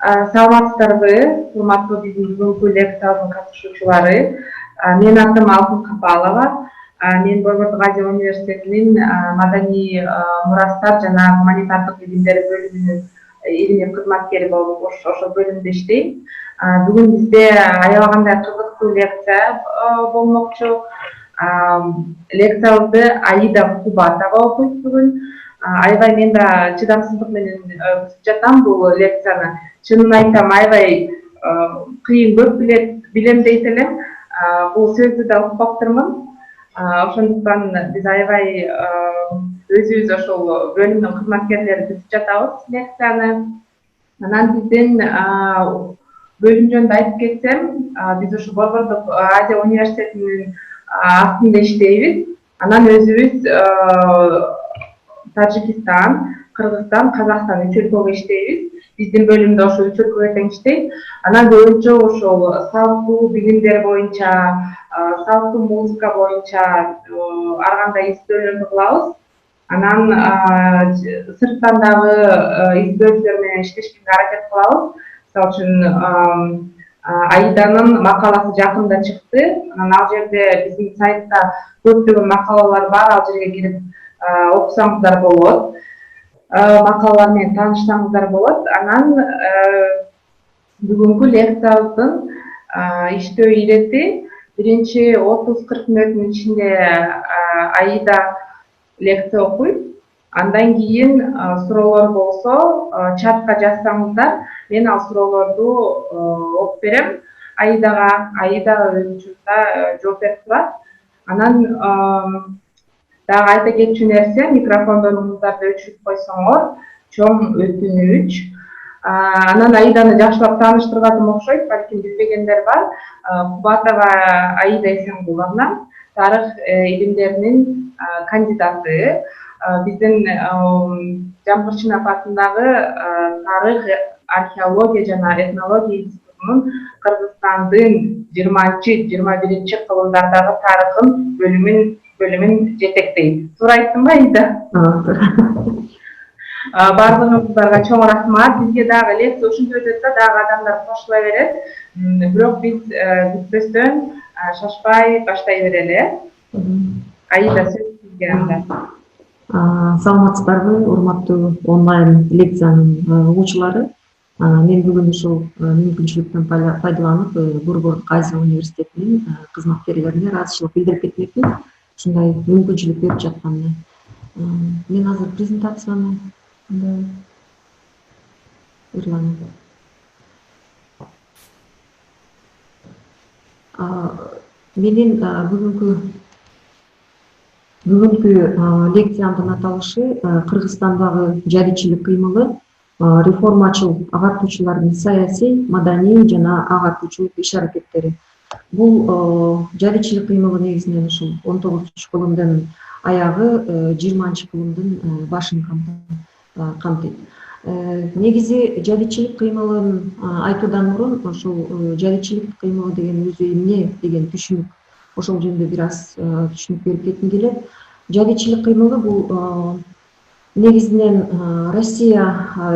Саламатсыздарбы, урматтуу биздин бүгүнкү лекциябыздын катышуучулары. Менин атым Алтын Капалова. Мен Борбордук Азия университетинин маданий мурастар жана гуманитардык илимдер бөлүмүнүн илимий кызматкери болуп ошол бөлүмдө иштейм. Бүгүн бизде аябагандай кызыктуу лекция болмокчу. Лекциябызды Аида Кубатова окуйт бүгүн. Аябай мен да чыдамсыздык менен күтүп жатам бул лекцияны. Чынын айтам, аябай кыйын көп билем дейт элем. Бул сөздү да укпаптырмын. Ошондуктан биз аябай өзүбүз ошол бөлүмдүн кызматкерлери күтүп жатабыз лекцияны. Анан биздин бөлүм жөнүндө айтып кетсем, биз ушу Борбордук Азия университетинин астында иштейбиз. Анан өзүбүз Тажикстан, Кыргызстан, Казакстан үч өлкөгө иштейбиз. Биздин бөлүмдө ошо үч өлкөгө тең иштейт. Анан көбүнчө ошол салттуу билимдер боюнча, салттуу музыка боюнча ар кандай издөөлөрдү кылабыз. Анан сырттан дагы издөөчүлөр менен иштешкенге аракет кылабыз. Мисалы үчүн Аиданын макаласы жакында чыкты. Анан ал жерде биздин сайтта көптөгөн макалалар бар. Ал жерге кирип окусаңыздар болот. Макалалар менен таанышсаңыздар болот. Анан бүгүнкү лекциябыздын иштөө ирети биринчи 30-40 мүнөттүн ичинде Аида лекция окуйт. Андан кийин суроолор болсо чатка жазсаңыздар, мен ал суроолорду окуп берем Аидага. Аида өз учурунда жооп берип турат. Анан дагы айта кетчү нерсе, микрофондоруңуздарды өчүрүп койсоңор чоң өтүнүч. Анан Аиданы жакшылап тааныштырбадым окшойт, балким билбегендер бар. Кубатова Аида Эсенгуловна, тарых илимдеринин кандидаты. Биздин Жамгырчынов атындагы тарых, археология жана этнология институтунун Кыргызстандын 20-21 кылымдардагы тарыхын бөлүмүн жетектейт. Туура айттымбы, Аида? Бардыгыңыздарга чоң рахмат. Бизге дагы лекция ушинтип өтөт да, дагы адамдар кошула берет. Бирок биз күтпөстөн шашпай баштай берели. Аида, сөз сизге анда. Саламатсыздарбы, урматтуу онлайн лекциянын угуучулары. Мен бүгүн ушул мүмкүнчүлүктөн пайдаланып Борбордук Азия университетинин кызматкерлерине ыраазычылык билдирип кетмекмин. Ушундай мүмкүнчүлүк берип жатканына. Мен азыр презентацияны ырланып. Менин бүгүнкү лекциямдын аталышы Кыргызстандагы жадичилик кыймылы, реформачыл агартуучулардын саясий, маданий жана агартуучулук иш-аракеттери. Бул жадичилик кыймылы негизинен ушул 19 кылымдын аягы 20 кылымдын башын камтыйт. Негизи жадичилик кыймылын айтуудан мурун ошол жадичилик кыймылы деген өзү эмне деген түшүнүк, ошол жөнүндө бир аз түшүнүк берип кетким келет. Жадичилик кыймылы бул негизинен Россия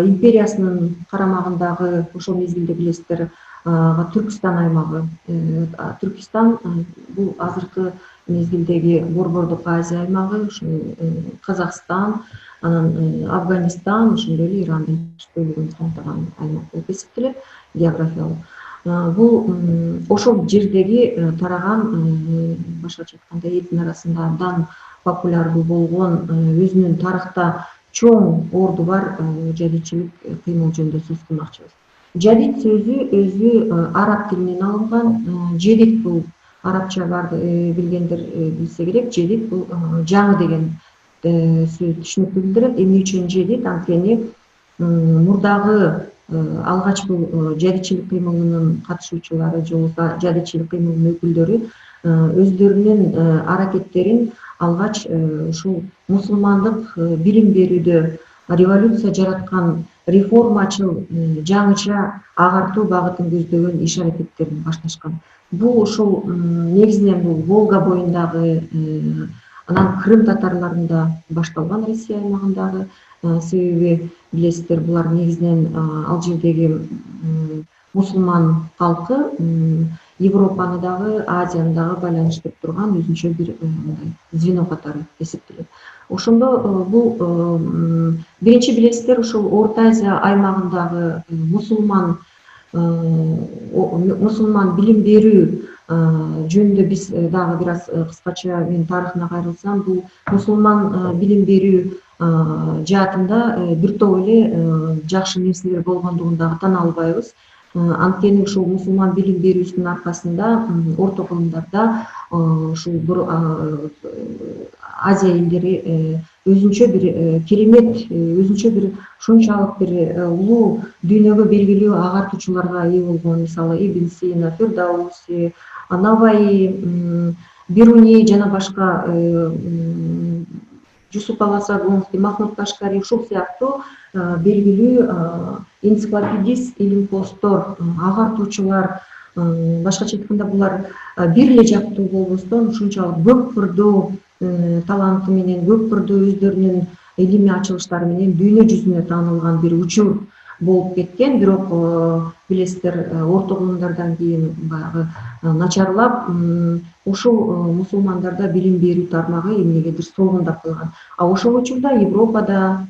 империясынын карамагындагы ошол мезгилде билесиздер Түркистан аймагы. Түркистан бул азыркы мезгилдеги Борбордук Азия аймагы, Казакстан, анан Афганистан, ошондой эле Ирандын бөлүгүн камтыган аймак болуп эсептелет географиялык. Бул ошол жердеги тараган, башкача айтканда, элдин арасында абдан популярдуу болгон, өзүнүн тарыхта чоң орду бар жадичилик кыймыл жөнүндө сөз кылмакчыбыз. Жадид сөзү өзү араб тилинен алынган. Жедид бул арабча барды билгендер билсе керек. Жедид бул жаңы деген сөз түшүнүктү билдирет. Эмне үчүн жедид? Анткени мурдагы алгач бул жадичилик кыймылынын катышуучулары же болбосо жадичилик кыймылынын өкүлдөрү өздөрүнүн аракеттерин алгач ушул мусулмандык билим берүүдө революция жараткан реформачыл жаңыча агартуу багытын көздөгөн иш-аракеттерин башташкан. Бул ошол негизинен бул Волга боюндагы, анан Крым татарларында башталган Россия аймагындагы. Себеби билесиздер, булар негизинен ал жердеги мусулман калкы Европаны дагы, Азияны дагы байланыштырып турган өзүнчө бир мындай звено катары эсептелет. Ошондо бул биринчи билесиздер, ушул Орто Азия аймагындагы мусулман билим берүү жөнүндө биз дагы бир аз кыскача мен тарыхына кайрылсам, бул мусулман билим берүү жаатында бир топ эле жакшы нерселер болгондугун дагы тана албайбыз. Анткени ушул мусулман билим берүүсүнүн аркасында орто кылымдарда ушул Азия элдери өзүнчө бир керемет, өзүнчө бир ушунчалык бир улуу дүйнөгө белгилүү агартуучуларга ээ болгон, мисалы Ибн Сина, Фирдауси, Наваи, Бируни жана башка, Жусуп Аласабунский, Махмуд Кашкари, ушул сыяктуу белгилүү энциклопедист илимпоздор, агартуучулар, башкача айтканда булар бир эле жактуу болбостон ушунчалык көп кырдуу таланты менен, көп кырдуу өздөрүнүн илимий ачылыштары менен дүйнө жүзүнө таанылган бир учур болуп кеткен. Бирок билесиздер, орто кылымдардан кийин баягы начарлап, ушул мусулмандарда билим берүү тармагы эмнегедир солгундап калган. Ошол учурда Европада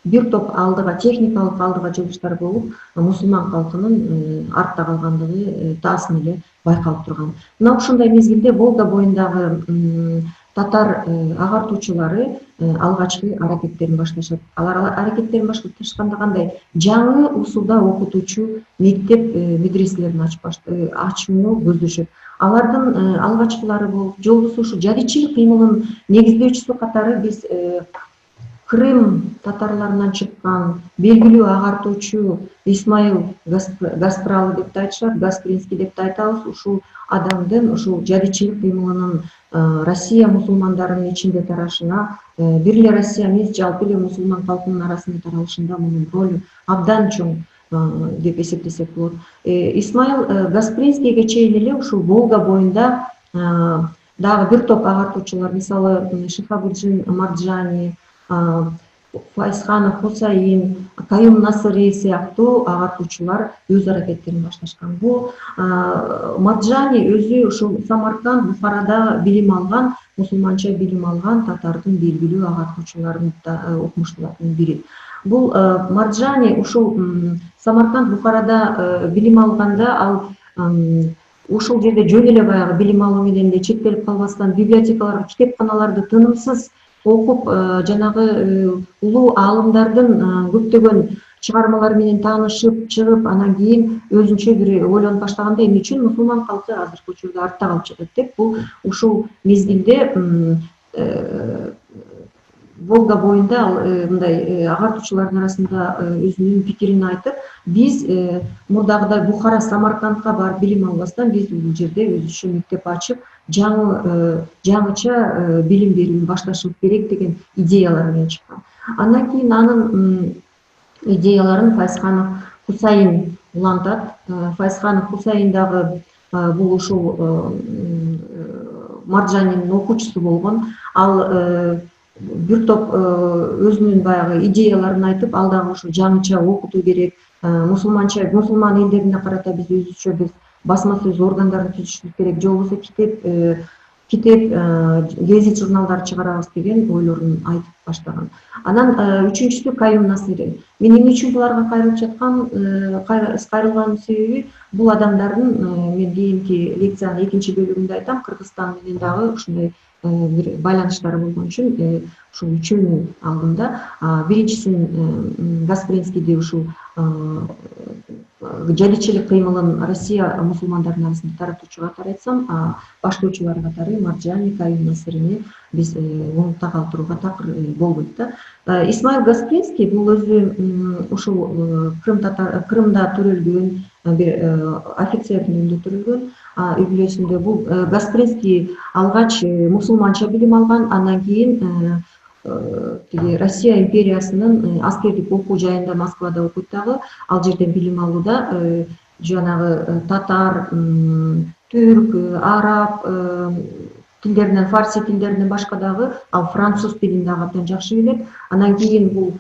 бир топ алдыга, техникалык алдыга жылыштар болуп, мусулман калкынын артта калгандыгы таасын эле байкалып турган. Мына ушундай мезгилде Волга боюндагы татар агартуучулары алгачкы аракеттерин башташат. Алар аракеттерин башташканда кандай? Жаңы усулда окутуучу мектеп медреселерин ачууну көздөшөт. Алардын алгачкылары болуп, жолбосу ушу жадичилик кыймылын негиздөөчүсү катары биз Крым татарларынан чыккан белгилүү агартуучу Исмаил Гаспралы деп да айтышат, Гаспринский деп да айтабыз. Ушул адамдын ушул жадичилик кыймылынын Россия мусулмандарынын ичинде тарашына, бир эле Россия эмес, жалпы эле мусулман калкынын арасында таралышында мунун ролу абдан чоң деп эсептесек болот. Исмаил Гаспринскийге чейин эле ушул Волга боюнда дагы бир топ агартуучулар, мисалы Шихабуддин Марджани, Файзханов Хусайин, Каюм Насыри сыяктуу агартуучулар өз аракеттерин башташкан. Бул Марджани өзү ушул Самарканд, Бухарада билим алган, мусулманча билим алган татардын белгилүү агартуучуларынын окумуштууларынын бири. Бул Марджани ушул Самарканд, Бухарада билим алганда, ал ушул жерде жөн эле баягы билим алуу менен эле чектелип калбастан, библиотекаларга, китепканаларды тынымсыз окуп, жанагы улуу аалымдардын көптөгөн чыгармалары менен таанышып чыгып, анан кийин өзүнчө бир ойлонуп баштаганда, эмне үчүн мусулман калкы азыркы учурда артта калып жатат деп, бул ушул мезгилде Волга боюнда мындай агартуучулардын арасында өзүнүн пикирин айтып, биз мурдагыдай Бухара, Самаркандка барып билим албастан, биз бул жерде өзүнчө мектеп ачып, жаңыча билим берүүнү башташыбыз керек деген идеялар менен чыккан. Андан кийин анын идеяларын Файзханов Хусайин улантат. Файзханов Хусайин дагы бул ушул Марджанинин окуучусу болгон. Ал бир топ өзүнүн баягы идеяларын айтып, ал дагы ушу жаңыча окутуу керек, мусулман элдерине карата биз өзүбүзчө биз басма сөз органдарын түзүшүбүз керек, же болбосо китеп, гезит журналдар чыгарабыз деген ойлорун айтып баштаган. Анан үчүнчүсү Каюм Насыри. Мен эмне үчүн буларга кайрылганымдын себеби, бул адамдардын, мен кийинки лекциянын экинчи бөлүгүндө айтам, Кыргызстан менен дагы ушундай бир байланыштары болгон үчүн ушул үчөөнүн алдында биринчисин Гаспринскийди ушул жадичилик кыймылын Россия мусулмандарынын арасында таратуучу катары айтсам, баштоочулар катары Марджани, Каюм Насырини биз унута калтырууга такыр болбойт да. Исмаил Гаспринский бул өзү ушул Крымда төрөлгөн бир офицердин үйүндө төрөлгөн, үй бүлөсүндө. Бул Гаспринский алгач мусулманча билим алган, андан кийин Россия империясынын аскердик окуу жайында Москвада окуйт дагы. Ал жерден билим алууда жанагы татар, түрк, араб, тилдеринен, фарси тилдеринен башка дагы ал француз тилин дагы абдан жакшы билет. Анан кийин бул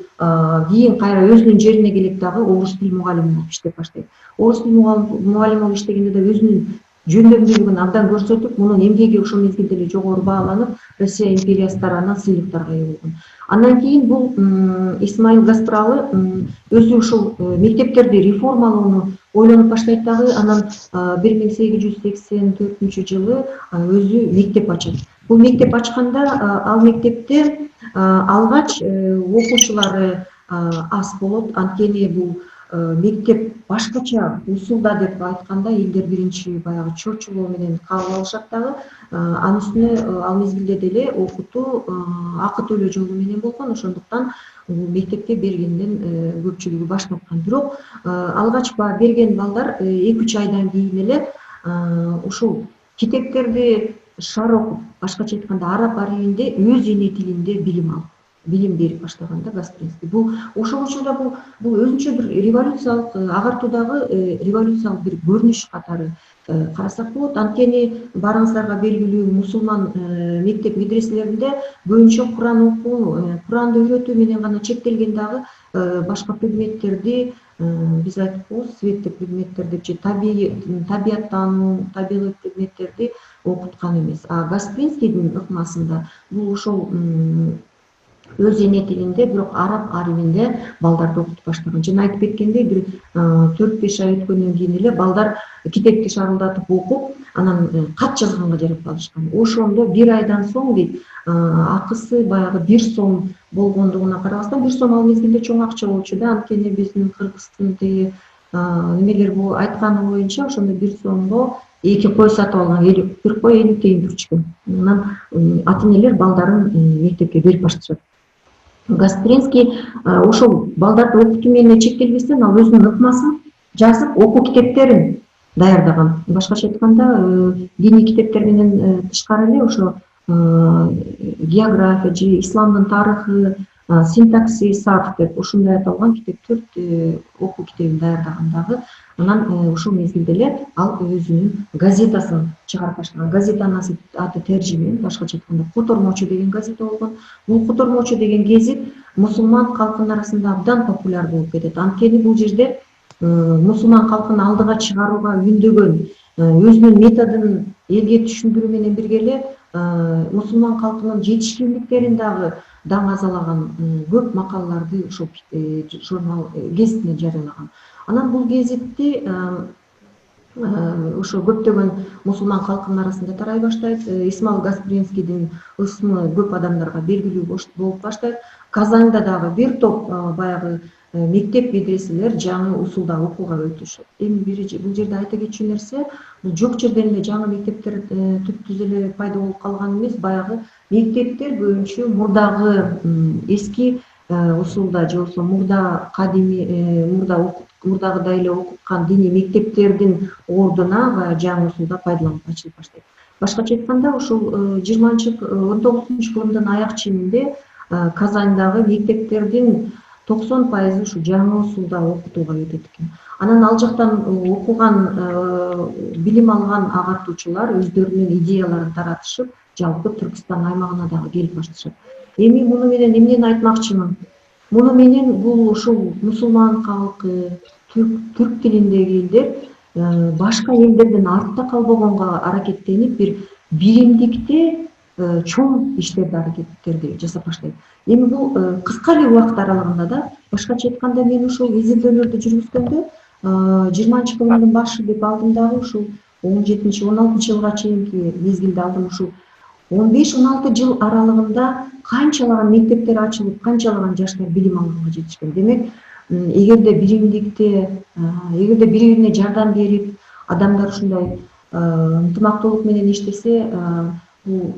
кийин кайра өзүнүн жерине келип дагы орус тил мугалими болуп иштеп баштайт. Орус тил мугалими болуп иштегенде да өзүнүн жөндөмдүүлүгүн абдан көрсөтүп, мунун эмгеги ошол мезгилде эле жогору бааланып, Россия империясы тарабынан сыйлыктарга ээ болгон. Андан кийин бул Исмаил Гастралы өзү ушул мектептерди реформалоону ойлонуп баштайт дагы. Анан 1884-жылы өзү мектеп ачат. Бул мектеп ачканда ал мектепте алгач окуучулары аз болот. Анткени бул мектеп башкача усулда деп айтканда элдер биринчи баягы чочулоо менен кабыл алышат дагы. Анын үстүнө ал мезгилде деле окутуу акы төлөө жолу менен болгон. Ошондуктан бул мектепке бергенден көпчүлүгү баш тарткан. Бирок алгач берген балдар 2-3 айдан кийин эле ушул китептерди шар окуп, башкача айтканда араб арибинде өз эне тилинде билим берип баштаган да Гаспринский. Бул ошол учурда бул өзүнчө бир революциялык агартуудагы революциялык бир көрүнүш катары карасак болот. Анткени барыңыздарга белгилүү мусулман мектеп медреселеринде көбүнчө Куран окуу, Куранды үйрөтүү менен гана чектелген дагы башка предметтерди биз айтып коебуз, светтик предметтер депчи, табияттануу, табигый предметтерди окуткан эмес. А Гаспринскийдин ыкмасында бул ошол өз эне тилинде, бирок араб арибинде балдарды окутуп баштаган. Жана айтып кеткендей, бир 4-5 ай өткөндөн кийин эле балдар китепти шарылдатып окуп, анан кат жазганга жарап калышкан. Ошондо 1 айдан соң дейт, акысы баягы 1 сом болгондугуна карабастан, 1 сом ал мезгилде чоң акча болчу да. Анткени биздин Кыргыздын тиги немелер бул айтканы боюнча ошондо 1 сомго 2 кой сатып алган, 1 кой 50 тыйын турчу. Анан ата-энелер балдарын мектепке берип башташат. Гаспринский ошол балдарды окутуу менен чектелбестен ал өзүнүн ыкмасын жазып, окуу китептерин даярдаган. Башкача айтканда, диний китептер менен тышкары эле ошо география же исламдын тарыхы, синтакси, сарф деп ушундай аталган китептер окуу китебин даярдаган дагы. Анан ушул мезгилде эле ал өзүнүн газетасын чыгарып баштаган. Газетанын аты Тержимен, башкача айтканда Котормочу деген газета болгон. Бул Котормочу деген гезит мусулман калкынын арасында абдан популяр болуп кетет. Анткени бул жерде мусулман калкын алдыга чыгарууга үндөгөн, өзүнүн методун элге түшүндүрүү менен бирге эле мусулман калкынын жетишкендиктерин дагы даңазалаган көп макалаларды ошол журнал гезитине жарыялаган. Анан бул гезитти ошо көптөгөн мусулман калкынын арасында тарай баштайт. Исмаил Гаспринскийдин ысмы көп адамдарга белгилүү болуп баштайт. Казанда дагы бир топ баягы мектеп медреселер жаңы усулда окууга өтүшөт. Эми бул жерде айта кетчү нерсе, бул жок жерден эле жаңы мектептер түп-түз эле пайда болуп калган эмес, баягы мектептер көбүнчө мурдагы эски усулда же болбосо мурдагыдай эле окуткан диний мектептердин ордуна баягы жаңы усулда пайдаланып ачылып баштайт. Башкача айтканда, ушул 19-кылымдын аяк ченинде Казандагы мектептердин 90% ушу жаңы усулда окутууга өтөт экен. Анан ал жактан окуган, билим алган агартуучулар өздөрүнүн идеяларын таратышып, жалпы Түркстан аймагына дагы келип башташат. Эми муну менен эмнени айтмакчымын? Муну менен бул ушул мусулман калкы, түрк тилиндеги элдер башка элдерден артта калбогонго аракеттенип, бир биримдикте чоң иштерди, аракеттерди жасап баштайт. Эми бул кыска эле убакыт аралыгында да, башкача айтканда, мен ушул изилдөөлөрдү жүргүзгөндө 20-кылымдын башы деп алдым дагы, ушул 17-16 жылга чейинки мезгилде алдым. Ушул 15-16 жыл аралыгында канчалаган мектептер ачылып, канчалаган жаштар билим алганга жетишкен. Демек, эгерде биримдикте, эгерде бири-бирине жардам берип, адамдар ушундай ынтымактуулук менен иштесе, бул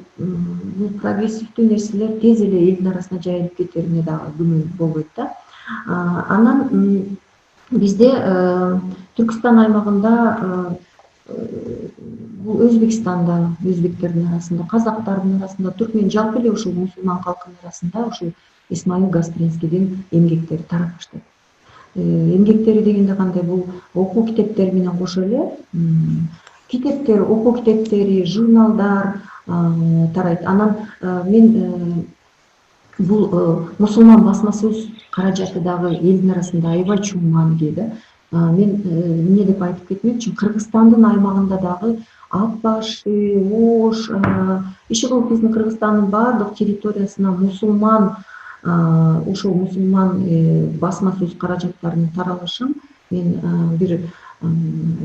прогрессивдүү нерселер тез эле элдин арасына жайылып кетерине дагы күмөн болбойт да. Анан бизде Түркстан аймагында, бул Өзбекстанда, өзбектердин арасында, казактардын арасында, түркмен, жалпы эле ушул мусулман калкынын арасында ушул Исмаил Гаспринскийдин эмгектери тарап баштайт. Эмгектери дегенде кандай? Бул окуу китептери менен кошо эле китептер, окуу китептери, журналдар, тарайт. Анан мен бул мусулман басма сөз каражаты дагы элдин арасында аябай чоң мааниге да. Мен эмне деп айтып кетмекчимин, Кыргызстандын аймагында дагы Ак баш, Ош, иши кылып биздин Кыргызстандын баардык территориясына мусулман ошол мусулман басма сөз каражаттарынын таралышын мен бир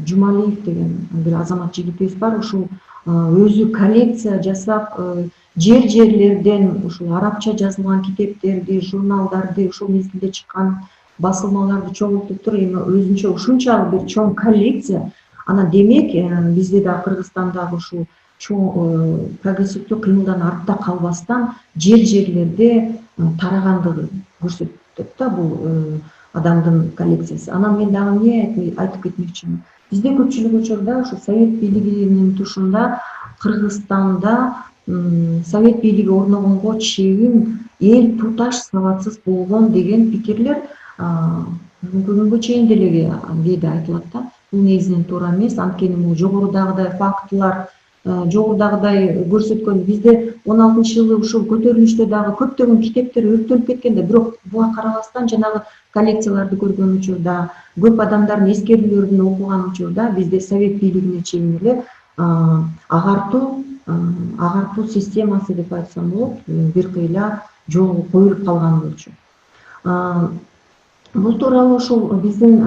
Жумалиев деген бир азамат жигитибиз бар, ушул өзү коллекция жасап, жерлерден ушул арабча жазылган китептерди, журналдарды, ошол мезгилде чыккан басылмаларды чогултуп туруп, эми өзүнчө ушунчалык бир чоң коллекция. Анан демек бизде да Кыргызстандагы ушул чоң прогрессивдүү кыймылдан артта калбастан жерлерде тарагандыгы көрсөтөт да бул адамдын коллекциясы. Анан мен дагы эмне айтып кетмекчимин, бизде көпчүлүк учурда ушу Совет бийлигинин тушунда Кыргызстанда Совет бийлиги орногонго чейин эл туташ сабатсыз болгон деген пикирлер күнгө чейин деле кээде айтылат да. Бул негизинен туура эмес, анткени бул жогорудагыдай фактылар, жогорудагыдай көрсөткөн, бизде 16-жылы ушул көтөрүлүштө дагы көптөгөн китептер өрттөлүп кеткен да, бирок буга карабастан жанагы коллекцияларды көргөн учурда, көп адамдардын эскерүүлөрүн окуган учурда бизде Совет бийлигине чейин эле агартуу системасы деп айтсам болот, бир кыйла жолго коюлуп калган болчу. Бул тууралуу ушул биздин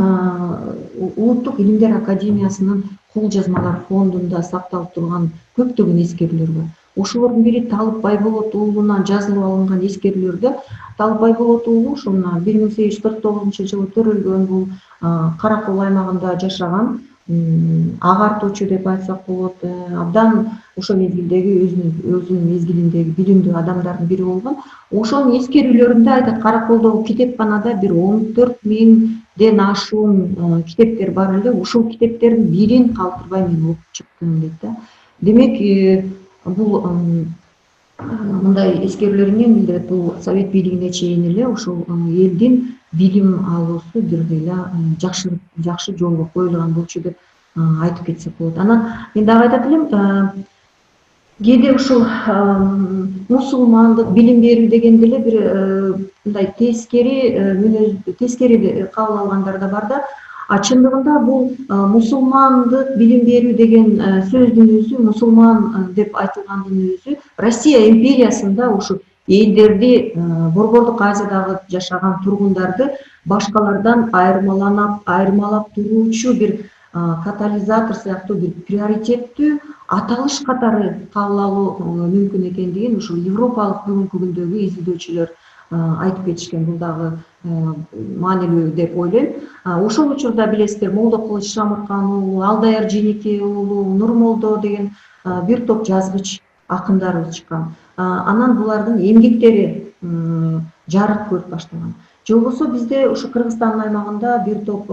Улуттук илимдер академиясынын кол жазмалар фондунда сакталып турган көптөгөн эскерүүлөр бар. Ошолордун бири Талып Байболот уулуна жазылып алынган эскерүүлөрдө Талып Байболот уулу ушул 1849-жылы төрөлгөн, бул Каракол аймагында жашаган агартуучу деп айтсак болот, абдан ошол мезгилдеги өзүнүн мезгилиндеги билимдүү адамдардын бири болгон. Ошонун эскерүүлөрүндө айтат, Караколдогу китепканада бир 14.000ден ашуун китептер бар эле, ушул китептердин бирин калтырбай мен окуп чыктым дейт да. Демек бул мындай эскерүүлөр эмнени билдирет? Бул Совет бийлигине чейин эле ушул элдин билим алуусу бир кыйла жакшы жолго коюлган болчу деп айтып кетсек болот. Анан мен дагы айтат элем, кээде ушул мусулмандык билим берүү дегенде эле бир мындай тескери кабыл алгандар да бар да. Чындыгында бул мусулмандык билим берүү деген сөздүн өзү, мусулман деп айтылгандын өзү Россия империясында ушу элдерди, Борбордук Азиядагы жашаган тургундарды башкалардан айырмалап туруучу бир катализатор сыяктуу бир приоритеттүү аталыш катары кабыл алуу мүмкүн экендигин ушул европалык бүгүнкү күндөгү изилдөөчүлөр айтып кетишкен. Бул дагы маанилүү деп ойлойм. Ошол учурда билесиздер, Молдо Кылыч Шамыркан уулу, Алдаяр Жeenеке уулу, Нурмолдо деген бир топ жазгыч акындар чыккан. Анан булардын эмгектери жарык көрүп баштаган. Же болбосо бизде ушу Кыргызстандын аймагында бир топ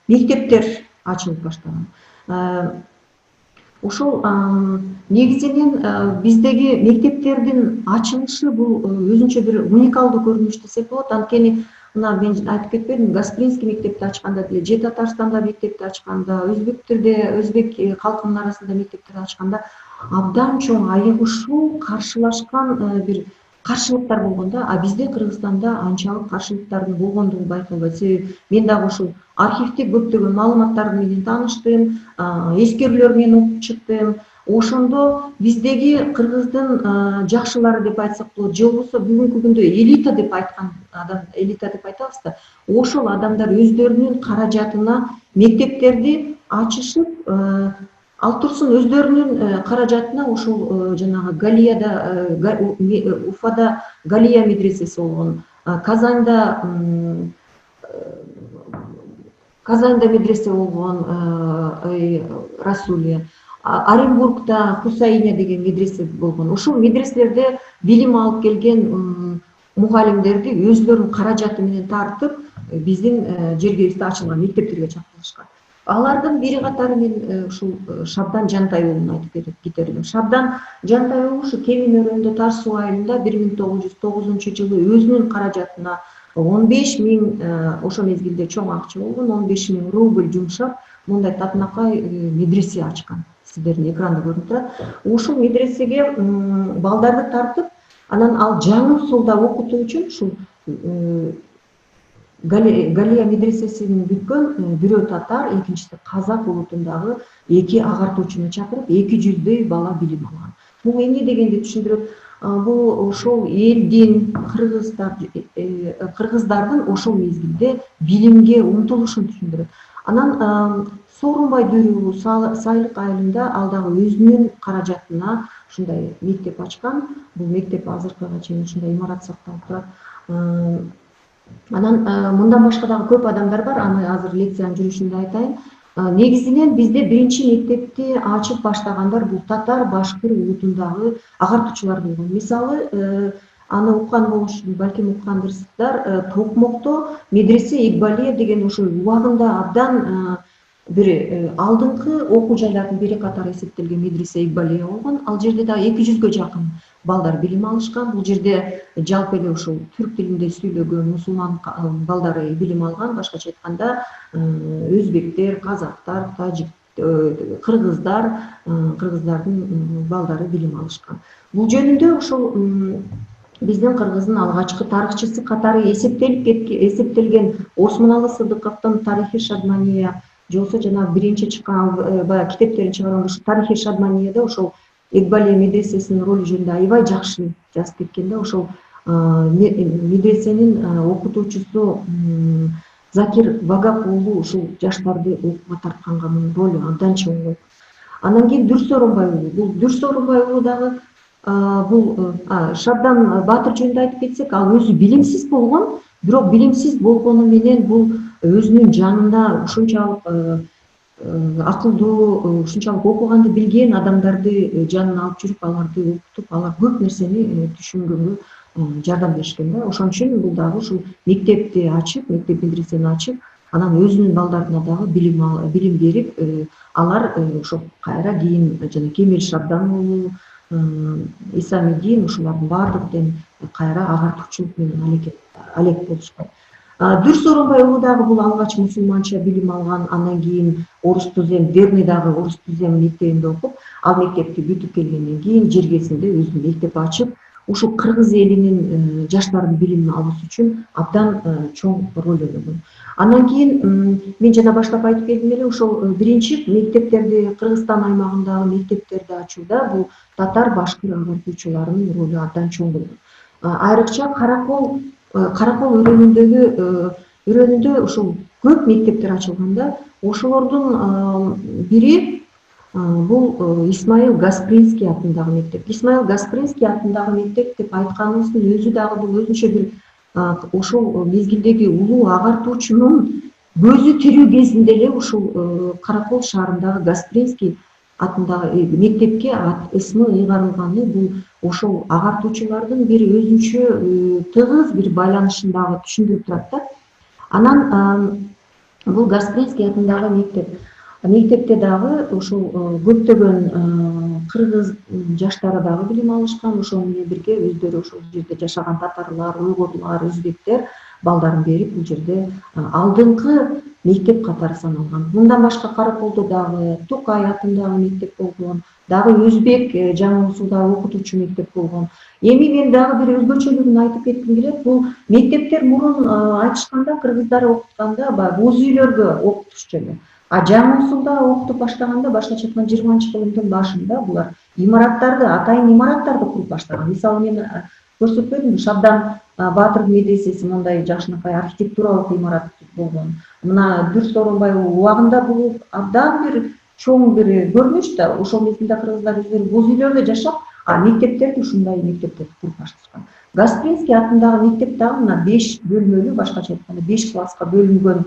мектептер ачылып баштаган. Ошол негизинен биздеги мектептердин ачылышы бул өзүнчө бир уникалдуу көрүнүш десек болот. Анткени мына мен айтып кетпедимби, Гаспринский мектепти ачканда деле, же Татарстанда мектепти ачканда, өзбек калкынын арасында мектептерди ачканда абдан чоң айыгышуу, каршылашкан бир каршылыктар болгон да. А бизде Кыргызстанда анчалык каршылыктардын болгондугу байкалбайт. Себеби мен дагы ушул архивде көптөгөн маалыматтар менен тааныштым, эскерүүлөр менен окуп чыктым. Ошондо биздеги кыргыздын жакшылары деп айтсак болот, же болбосо бүгүнкү күндө элита деп айткан адам, элита деп айтабыз да, ошол адамдар өздөрүнүн каражатына мектептерди ачышып, ал турсун өздөрүнүн каражатына ушул жанагы Галияда, Уфада Галия медресеси болгон, Казанда медресе болгон, Расулия, Оренбургда Хусайня деген медресе болгон. Ушул медреселерде билим алып келген мугалимдерди өзлөрүнүн каражаты менен тартып, биздин жергебизде ачылган мектептерге чакырышкан. Алардын бири катары мен ушул Шабдан Жантай уулун айтып кетер элем. Шабдан Жантай уулу ушу Кемин өрөөнүндө Таш суу айылында 1909-жылы өзүнүн каражатына 15.000, ошо мезгилде чоң акча болгон, 15.000 рубль жумшап, мындай татынакай медресе ачкан. сиздердин экранда көрүнүп турат. Ушул медресеге балдарды тартып, анан ал жаңы усулда окутуу үчүн ушул Галия медресесин бүткөн бирөө татар, экинчиси казак улутундагы эки агартуучуну чакырып 200 бала билим алган. Бул эмне дегенди түшүндүрөт? Бул ошол элдин, кыргыздардын ошол мезгилде билимге умтулушун түшүндүрөт. Анан Сооронбай Дүйрөгул Сайлык айылында ал дагы өзүнүн каражатына ушундай мектеп ачкан. Бул мектеп азыркыга чейин ушундай имарат сакталып турат. Анан мындан башка дагы көп адамдар бар. Аны азыр лекциянын жүрүшүндө айтайын. Негизинен бизде биринчи мектепти ачып баштагандар бул татар, башкыр улутундагы агартуучулар болгон. Мисалы, аны уккан болушуңуз, балким уккандырсыздар, Токмокто медресе Игбалия деген ошол убагында абдан бир алдыңкы окуу жайлардын бири катары эсептелген медресе Игбалия болгон. Ал жерде дагы 200гө жакын балдар билим алышкан. Бул жерде жалпы эле ушул түрк тилинде сүйлөгөн мусулман балдары билим алган. Башкача айтканда, өзбектер, казактар, кыргыздардын балдары билим алышкан. Бул жөнүндө ошол биздин Кыргыздын алгачкы тарыхчысы катары эсептелген Осмоналы Сыдыковдун Тарихи Шадмания, же болбосо жана биринчи чыккан баягы китептерин чыгарган ушу Тарихи Шадманияда ошол Игбалия медресесинин ролу жөнүндө аябай жакшы жазып кеткен да. Ошол медресенин окутуучусу Закир Вагап уулу ушул жаштарды окууга тартканга мунун ролу абдан чоң. Анан кийин Дүр Сооронбай уулу. Бул Дүр Сооронбай уулу дагы бул Шабдан Баатыр жөнүндө айтып кетсек, ал өзү билимсиз болгон, бирок билимсиз болгону менен бул өзүнүн жанында ушунчалык акылдуу, ушунчалык окуганды билген адамдарды жанына алып жүрүп, аларды окутуп, алар көп нерсени түшүнгөнгө жардам беришкен да. Ошон үчүн бул дагы ушул мектепти ачып, мектеп медресени ачып, анан өзүнүн балдарына дагы билим берип, алар ошо кайра кийин жана Кемел Шабдан уулу, Исамиддин ушулардын баардыгы кайра агартуучулук менен алек болушкан. Дүр Сооронбай уулу дагы бул алгач мусулманча билим алган, андан кийин Орус Тузем, Верныйдагы Орус Тузем мектебинде окуп, ал мектепти бүтүп келгенден кийин жергесинде өзү мектеп ачып, ушул кыргыз элинин жаштардын билимин алуусу үчүн абдан чоң роль өнөгөн. Андан кийин мен жана баштап айтып келдим эле, ошол биринчи мектептерди, Кыргызстан аймагындагы мектептерди ачууда бул татар, башкыр агартуучуларынын ролу абдан чоң болгон. Айрыкча Каракол өрөөнүндө ушул көп мектептер ачылганда, ошолордун бири бул Исмаил Гаспринский атындагы мектеп. Исмаил Гаспринский атындагы мектеп деп айтканыбыздын өзү дагы бул өзүнчө бир ошол мезгилдеги улуу агартуучунун көзү тирүү кезинде эле ушул Каракол шаарындагы Гаспринский атындагы мектепке ысмы ыйгарылганы бул ошол агартуучулардын бир өзүнчө тыгыз бир байланышын дагы түшүндүрүп турат да. Анан бул Гаспринский атындагы мектепте дагы ошол көптөгөн кыргыз жаштары дагы билим алышкан. Ошол менен бирге өздөрү ошол жерде жашаган татарлар, уйгурлар, өзбектер балдарын берип, бул жерде алдыңкы мектеп катары саналган. Мындан башка Караколдо дагы Тукай атындагы мектеп болгон, дагы өзбек жаңы усулдагы окутуучу мектеп болгон. Эми мен дагы бир өзгөчөлүгүн айтып кетким келет. Бул мектептер мурун айтышканда, кыргыздар окутканда баягы боз үйлөргө окутушчу эле. Жаңы усулда окутуп баштаганда, башкача айтканда 20-кылымдын башында булар имараттарды, атайын имараттарды куруп баштаган. Мисалы мен көрсөтпөдүмбү, Шабдан Баатыр медресеси мындай жакшынакай архитектуралык имарат болгон. Мына Дүр Сооронбай убагында бул абдан бир чоң бир көрүнүш да. Ошол мезгилде кыргыздар өздөрү боз үйлөрдө жашап, мектептерди ушундай мектептерди куруп башташкан. Гаспринский атындагы мектеп дагы мына 5 бөлмөлүү, башкача айтканда 5 класска бөлүнгөн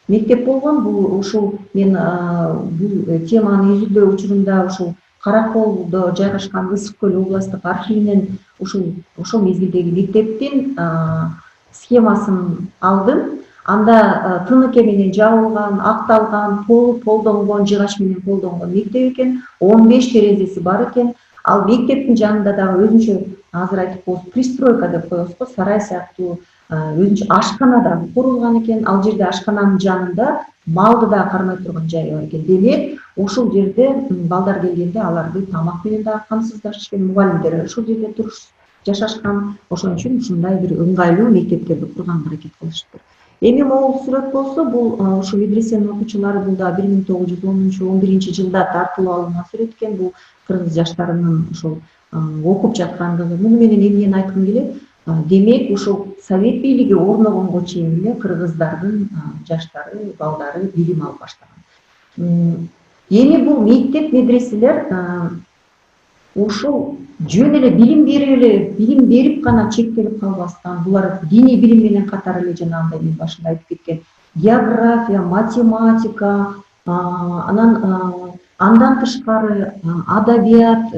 мектеп болгон. Бул ушул мен бул теманы изилдөө учурунда ушул Караколдо жайгашкан Ысык көл областтык архивинен ошол мезгилдеги мектептин схемасын алдым. Анда тыныке менен жабылган, акталган, толуп колдонгон, жыгач менен колдонгон мектеп экен. 15 терезеси бар экен. Ал мектептин жанында дагы өзүнчө азыр айтып коебуз пристройка деп коебуз го, сарай сыяктуу өзүнчө ашкана дагы курулган экен. Ал жерде ашкананын жанында малды да кармай турган жай бар экен. Демек ошол жерде балдар келгенде аларды тамак менен дагы камсыздашышкен, мугалимдер ошол жерде жашашкан. Ошон үчүн ушундай бир ыңгайлуу мектептерди курганга аракет кылышыптыр. Эми могул сүрөт болсо, бул ушу медресенин окуучулары, бул да 1910-11 жылда тартылып алынган сүрөт экен. Бул кыргыз жаштарынын ошол окуп жаткандыгы. Муну менен эмнени айткым келет? Демек ушул совет бийлиги орногонго чейин эле кыргыздардын жаштары, балдары билим алып баштаган. Эми бул мектеп, медреселер ушул жөн эле билим берип гана чектелип калбастан, булар диний билим менен катар эле жанагындай мен башында айтып кеткен география, математика, андан тышкары адабият,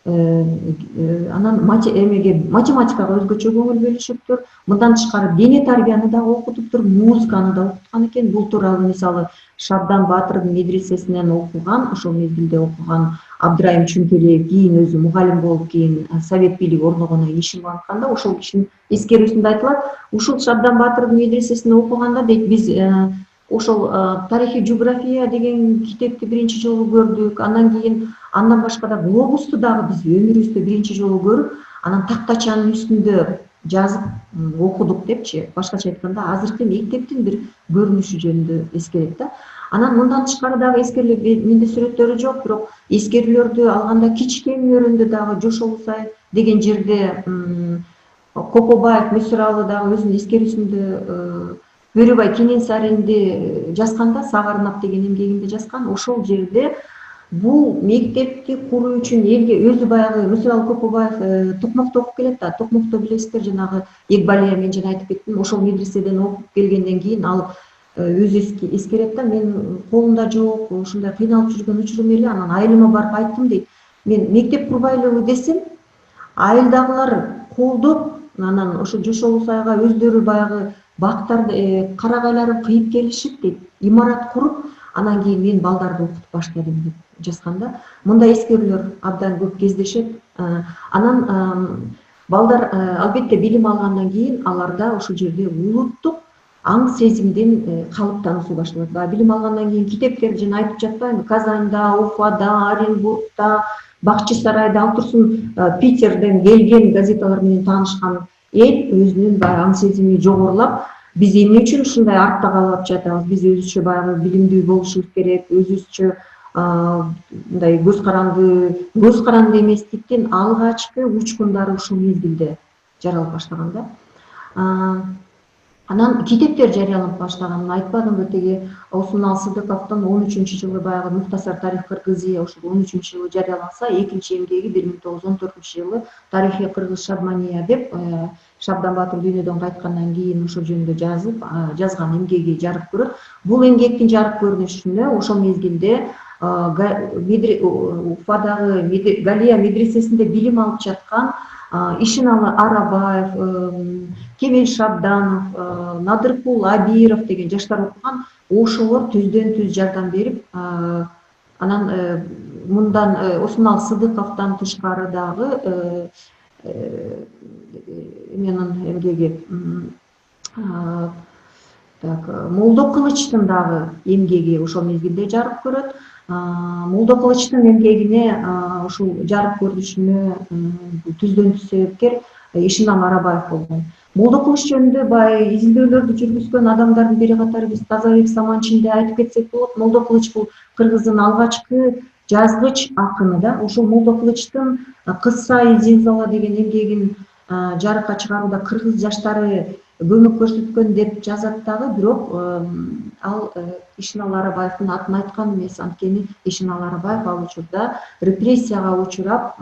анан математикага өзгөчө көңүл бөлүшүптүр. Мындан тышкары дене тарбияны да окутуптур, музыканы да окуткан экен. Бул тууралуу мисалы Шабдан Батырдын медресесинен окуган, ошол мезгилде окуган Абдырайым Чүнкелиев кийин өзү мугалим болуп, кийин совет бийлиги орногондон кийин ишин атканда, ошол кишинин эскерүүсүндө айтылат, ушул Шабдан Батырдын медресесинде окуганда дейт, биз ошол тарихи география деген китепти биринчи жолу көрдүк. Андан башка да глобусту дагы биз өмүрүбүздө биринчи жолу көрүп, анан тактачанын үстүндө жазып окудук депчи. Башкача айтканда, азыркы мектептин бир көрүнүшү жөнүндө эскерет да. Анан мындан тышкары дагы эскерилип, менде сүрөттөрү жок, бирок эскерүүлөрдү алганда Кичкем өрөндө дагы Жошолусай деген жерде Копобаев, Мүсүралы дагы өзүнүн эскерүүсүндө Бөрүбай Кененсаринди жазганда, Сагырнап деген эмгегинде жазган. Ошол жерде бул мектепти куруу үчүн элге өзү баягы Мүсүралы Копобаев Токмокто окуп келет да. Токмокто билесиздер, жанагы Экбалия, мен жана айтып кеттим, ошол медреседен окуп келгенден кийин ал өзү эскерет да, мен колумда жок, ушундай кыйналып жүргөн учурум эле, анан айылыма барып айттым дейт. Мен мектеп курбайлыбы десем, айылдагылар колдоп, анан ошо Жошолусайга өздөрү баягы бактарды, карагайларын кыйып келишип дейт, имарат куруп, анан кийин мен балдарды окутуп баштадым деп жазганда. Мындай эскерүүлөр абдан көп кездешет. Анан балдар албетте билим алгандан кийин аларда ошол жерде улуттук аң сезимдин калыптануусу башталат. Билим алгандан кийин китепкер, жана айтып жатпаймынбы, Казанда, Уфада, Оренбургда, Бакчы сарайда, ал турсун Питерден келген газеталар менен таанышкан эл өзүнүн баягы аң сезими жогорулап, биз эмне үчүн ушундай артта калып жатабыз, биз өзүбүзчө баягы билимдүү болушубуз керек, өзүбүзчө мындай көз каранды эместиктин алгачкы учкундары ушул мезгилде жаралып баштаган да. Анан китептер жарыяланып баштаганын айтпадымбы, теги Осмонал Сыдыковдун 13-жылы баягы Муктасар тарих Кыргызия ошол 13-жылы жарыяланса, экинчи эмгеги 1914-жылы Тарихи Кыргыз Шабмания деп Шабдан Батыр дүйнөдөн кайткандан кийин ошол жөнүндө жазган эмгеги жарык көрөт. Бул эмгектин жарык көрүнүшүнө ошол мезгилде Уфадагы Галия медресесинде билим алып жаткан Ишиналы Арабаев, Кемел Шабданов, Надыркул Абиров деген жаштар окуган. Ошолор түздөн түз жардам берип, анан мындан Осмонал Сыдыковдон тышкары дагы менин эмгеги Молдо Кылычтын дагы эмгеги ошол мезгилде жарык көрөт. Молдо Кылычтын эмгегине ушул жарык көрүнүшүнө түздөн түз себепкер Ишиналы Арабаев болгон. Молдо Кылыч жөнүндө бай изилдөөлөрдү жүргүзгөн адамдардын бири катары биз Тазабек Саманчинди айтып кетсек болот. Молдо Кылыч бул Кыргыздын алгачкы жазгыч акыны да. Ошол Молдо Кылычтын Кысса-и Зилзала деген эмгегин жарыкка чыгарууда кыргыз жаштары көмөк көрсөткөн деп жазат дагы, бирок ал Ишиналы Арабаевдин атын айткан эмес. Анткени Ишиналы Арабаев ал учурда репрессияга учурап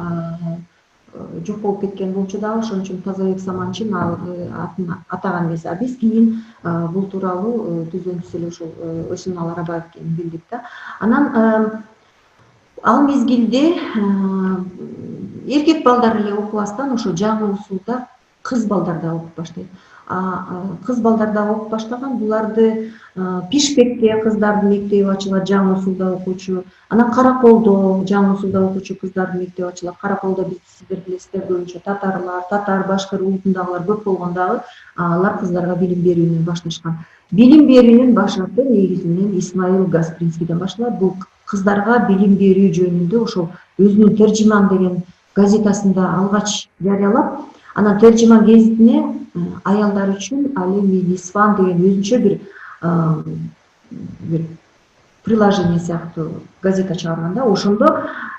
жок болуп кеткен болчу дагы, ошон үчүн Тазабек Саманчин атын атаган эмес. Биз кийин бул тууралуу түздөн түз эле ошол Ишиналы Арабаев экенин билдик да. Анан ал мезгилде эркек балдар эле окубастан ошо жаңы усулда кыз балдар да окуп баштайт. кыз балдар да окуп баштаган. Буларды Пишпекте кыздардын мектеби ачылат, Жаңы Усулда окуучу. Анан Караколдо Жаңы Усулда окуучу кыздардын мектеби ачылат. Караколдо сиздер билесиздер көбүнчө татар, башкыр улутундагылар көп болгондагы алар кыздарга билим берүүнү башташкан. Билим берүүнүн башаты негизинен Исмаил Гаспринскийден башталат. Бул кыздарга билим берүү жөнүндө ошол өзүнүн Тержиман деген газетасында алгач жарыялап, анан Тержиман гезитине аялдар үчүн Алеми Нисван деген өзүнчө бир приложение сыяктуу газета чыгарганда, ошондо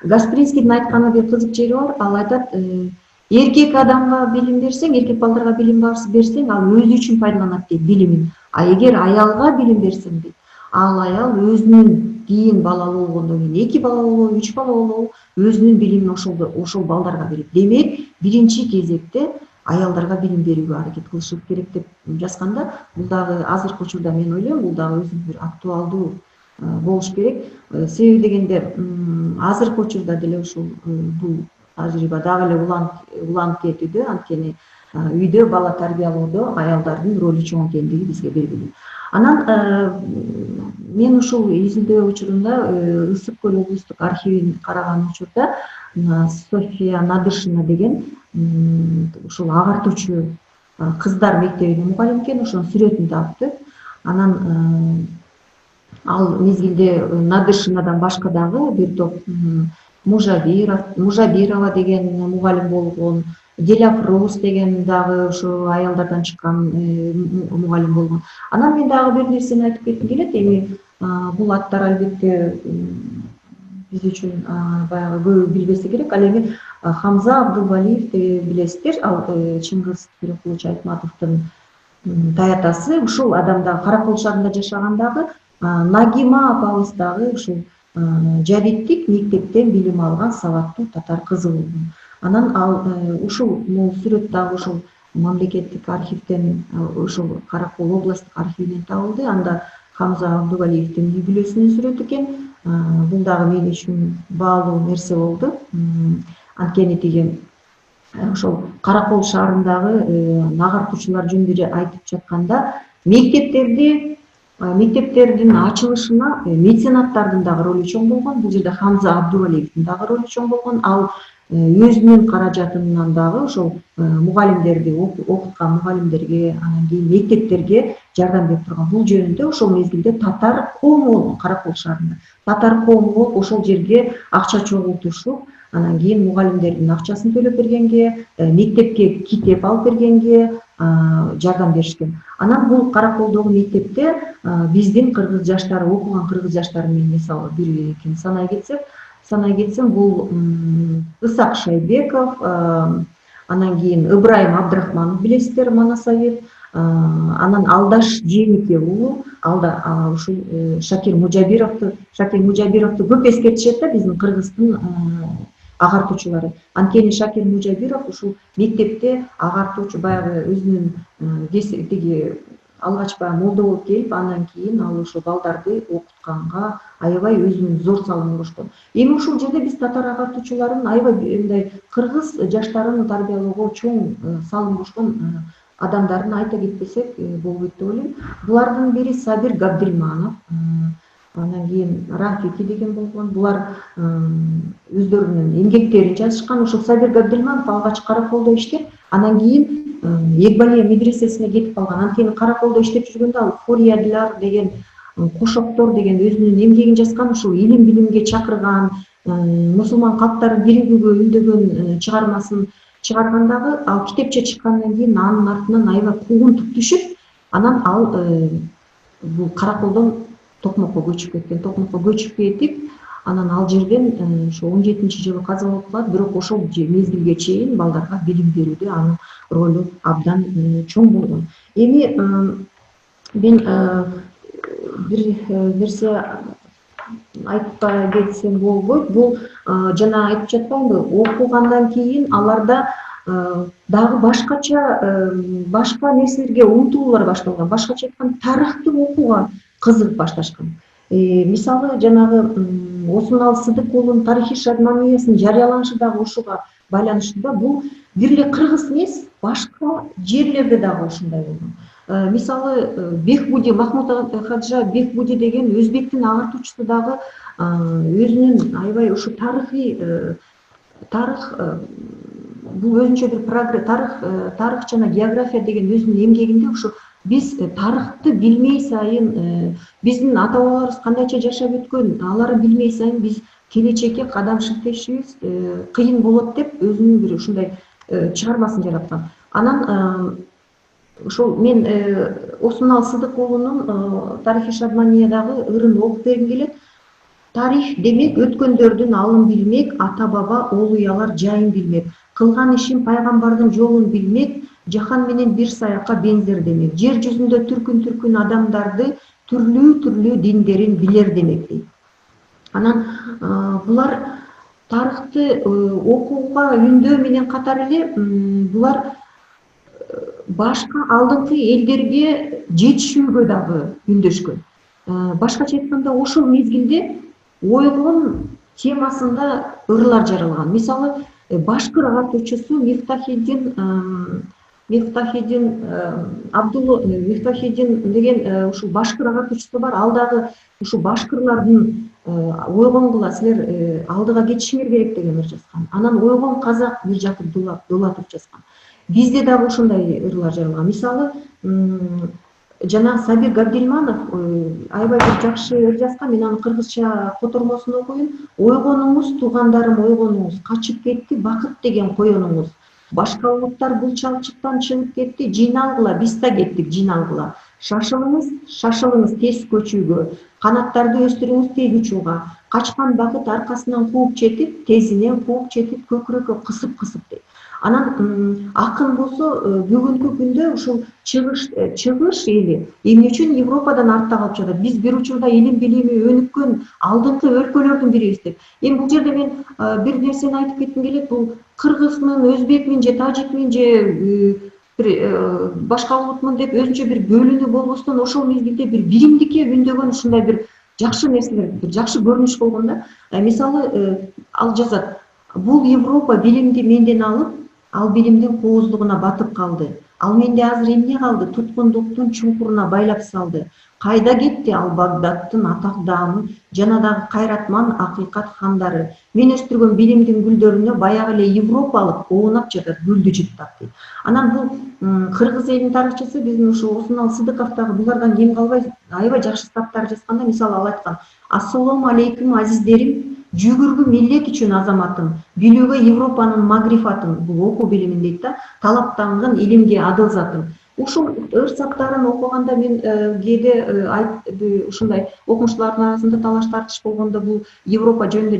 Гаспринскийдин айтканы бир кызык жери бар. Ал айтат, эркек адамга билим берсең, эркек балдарга билим берсең, ал өзү үчүн пайдаланат дейт билимин. А эгер аялга билим берсең дейт, ал аял өзүнүн кийин балалуу болгондон кийин 2 бала болобу, 3 бала болобу, өзүнүн билимин ошол балдарга берет. Демек, биринчи кезекте аялдарга билим берүүгө аракет кылышып керек деп жазганда, бул дагы азыркы учурда мен ойлойм, бул дагы өзү бир актуалдуу болуш керек. Себеби дегенде, азыркы учурда деле ушул бул тажрыйба дагы эле уланып кетүүдө, анткени үйдө бала тарбиялоодо аялдардын ролу чоң экендиги бизге белгилүү. Анан мен ушул изилдөө учурунда Ысык көл облустук архивин караган учурда София Надышина деген ушул агартуучу кыздар мектебинин мугалими экен, ошонун сүрөтүн таапты. Анан ал мезгилде Надышинадан башка дагы бир топ Мужабирова деген мугалим болгон, Деляфрус деген дагы ошо аялдардан чыккан мугалим болгон. Анан мен дагы бир нерсени айтып кетким келет. Эми бул аттар албетте биз үчүн баягы көбү билбесе керек. Ал эми Хамза Абдулвалиевди билесиздер, ал Чыңгыз Төрөкулович Айтматовдун таятасы. Ушул адам да Каракол шаарында жашагандагы Нагима апабыз дагы ушул жадиттик мектептен билим алган сабаттуу татар кызы болгон. Анан ал ушул сүрөт дагы ушул мамлекеттик архивден, ушул Каракол областтык архивинен табылды. Анда Хамза Абдувалиевдин үй бүлөсүнүн сүрөтү экен. Бул дагы мен үчүн баалуу нерсе болду. Анткени тиги ошол Каракол шаарындагы агартуучулар жөнүндө айтып жатканда, мектептердин ачылышына меценаттардын дагы ролу чоң болгон. Бул жерде Хамза Абдувалиевдин дагы ролу чоң болгон. Ал өзүнүн каражатынан дагы ошол мугалимдерди окуткан мугалимдерге, анан кийин мектептерге жардам берип турган. Бул жөнүндө ошол мезгилде татар коому болгон Каракол шаарында. Татар коому болуп ошол жерге акча чогултушуп, анан кийин мугалимдердин акчасын төлөп бергенге, мектепке китеп алып бергенге жардам беришкен. Анан бул Караколдогу мектепте биздин кыргыз жаштары, окуган кыргыз жаштары менен мисалы бир экин санай кетсем, бул Ысак Шайбеков, анан кийин Ыбрайым Абдрахманов билесиздер, Манасовет, анан Алдаш Жээники уулу, ушул Шакир Мужабировду көп эскертишет да биздин кыргыздын агартуучулары. Анткени Шакир Мужабиров ушул мектепте агартуучу, баягы өзүнүн тиги алгач баягы молдо болуп келип, андан кийин ал ошо балдарды окутканга аябай өзүнүн зор салымын кошкон. Эми ушул жерде биз татар агартуучуларын аябай мындай кыргыз жаштарын тарбиялоого чоң салым кошкон адамдарын айта кетпесек болбойт деп ойлойм. Булардын бири Сабир Габдилманов, анан кийин Рафики деген болгон. Булар өздөрүнүн эмгектерин жазышкан. Ошол Сабир Габдилманов алгач Караколдо иштеп, анан кийин Эгбалия медресесине кетип калган. Анткени Караколдо иштеп жүргөндө ал Фориядилар деген, Кошоктор деген өзүнүн эмгегин жазган, ушул илим билимге чакырган, мусулман калктарын биригүүгө үндөгөн чыгармасын чыгаргандагы, ал китепче чыккандан кийин анын артынан аябай куугунтук түшүп, анан ал бул Караколдон Токмокко көчүп кеткен. Токмокко көчүп кетип, анан ал жерден ошо 17-жылы каза болуп калат. Бирок ошол мезгилге чейин балдарга билим берүүдө анын ролу абдан чоң болгон. Эми мен бир нерсе айтпай кетсем болбойт. Бул жана айтып жатпаймынбы, окугандан кийин аларда дагы башка нерселерге умтулуулар башталган. Башкача айтканда, тарыхты окууга кызыгып башташкан. Мисалы жанагы Осмоналы Сыдык уулунун тарыхый шадманиясынын жарыяланышы дагы ушуга байланыштуу бул бир эле Кыргыз эмес, башка жерлерде дагы ушундай болгон. Мисалы Бехбуди, Махмуд Хаджа Бехбуди деген өзбектин агартуучусу дагы өзүнүн аябай ушу тарых бул өзүнчө бир тарых жана география деген өзүнүн эмгегинде ушу биз тарыхты билмей сайын, биздин ата бабаларыбыз кандайча жашап өткөн, аларды билмей сайын биз келечекке кадам шилтешибиз кыйын болот деп өзүнүн бир ушундай чыгармасын жараткан. Анан ошол мен Осмонал Сыдык уулунун Тарихи Шадманиядагы ырын окуп бергим келет. Тарих демек өткөндөрдүн алын билмек, ата баба олуялар жайын билмек, кылган ишин пайгамбардын жолун билмек, жахан менен бир саякка бензер демек, жер жүзүндө түркүн адамдарды, түрлүү диндерин билер демек дейт. Анан булар тарыхты окууга үндөө менен катар эле булар башка алдыңкы элдерге жетишүүгө дагы үндөшкөн. Башкача айтканда ошол мезгилде ойгон темасында ырлар жаралган. Мисалы башкыр агартуучусу Мифтахиддин деген ушул башкыр агартуучусу бар. Ал дагы ушу башкырлардын ойгонгула силер алдыга кетишиңер керек деген ыр жазган. Анан ойгон казак бир жакты дулатып жазган. Бизде дагы ушундай ырлар жаралган. Мисалы жана Сабир Габдилманов аябай бир жакшы ыр жазган. Мен анын кыргызча котормосун окуйм. Ойгонуңуз, туугандарым ойгонуңуз, качып кетти бакыт деген коёнуңуз. Башка улуттар бул чалчыктан чыгып кетти, жыйналгыла, биз да кеттик жыйналгыла. Шашылыңыз тез көчүүгө, канаттарды өстүрүңүз тез учууга. Качкан бакыт аркасынан кууп жетип, тезинен кууп жетип, көкүрөккө кысып дейт. Анан акын болсо бүгүнкү күндө ушул чыгыш эли эмне үчүн Европадан артта калып жатат? Биз бир учурда илим билими өнүккөн алдыңкы өлкөлөрдүн бирибиз деп. Эми бул жерде мен бир нерсени айтып кетким келет. Бул кыргызмын, өзбекмин же тажикмин же башка улутмун деп өзүнчө бир бөлүнүү болбостон ошол мезгилде бир биримдикке үндөгөн ушундай бир жакшы нерселер, бир жакшы көрүнүш болгон да. Мисалы ал жазат: бул Европа билимди менден алып, ал билимдин кооздугуна батып калды. Ал менде азыр эмне калды? Туткундуктун чуңкуруна байлап салды. Кайда кетти ал Багдадтын атакдаан жана дагы кайратман акыйкат хандары? Мен өстүргөн билимдин гүлдөрүнө баягы эле европалык оонап жатат, гүлдү жыттап дейт. Анан бул кыргыз элинин тарыхчысы биздин ушул Осмонал Сыдыков дагы булардан кем калбай аябай жакшы китаптар жазганда. Мисалы ал айткан: Ассалому алейкум азиздерим, жүгүргү миллет үчүн азаматым, билүүгө Европанын магрифатын, бул окуу билимин дейт да, талаптанган илимге адыл затым. Ушул ыр саптарын окуганда мен кээде ушундай окумуштуулардын арасында талаш тартыш болгондо бул Европа жөнүндө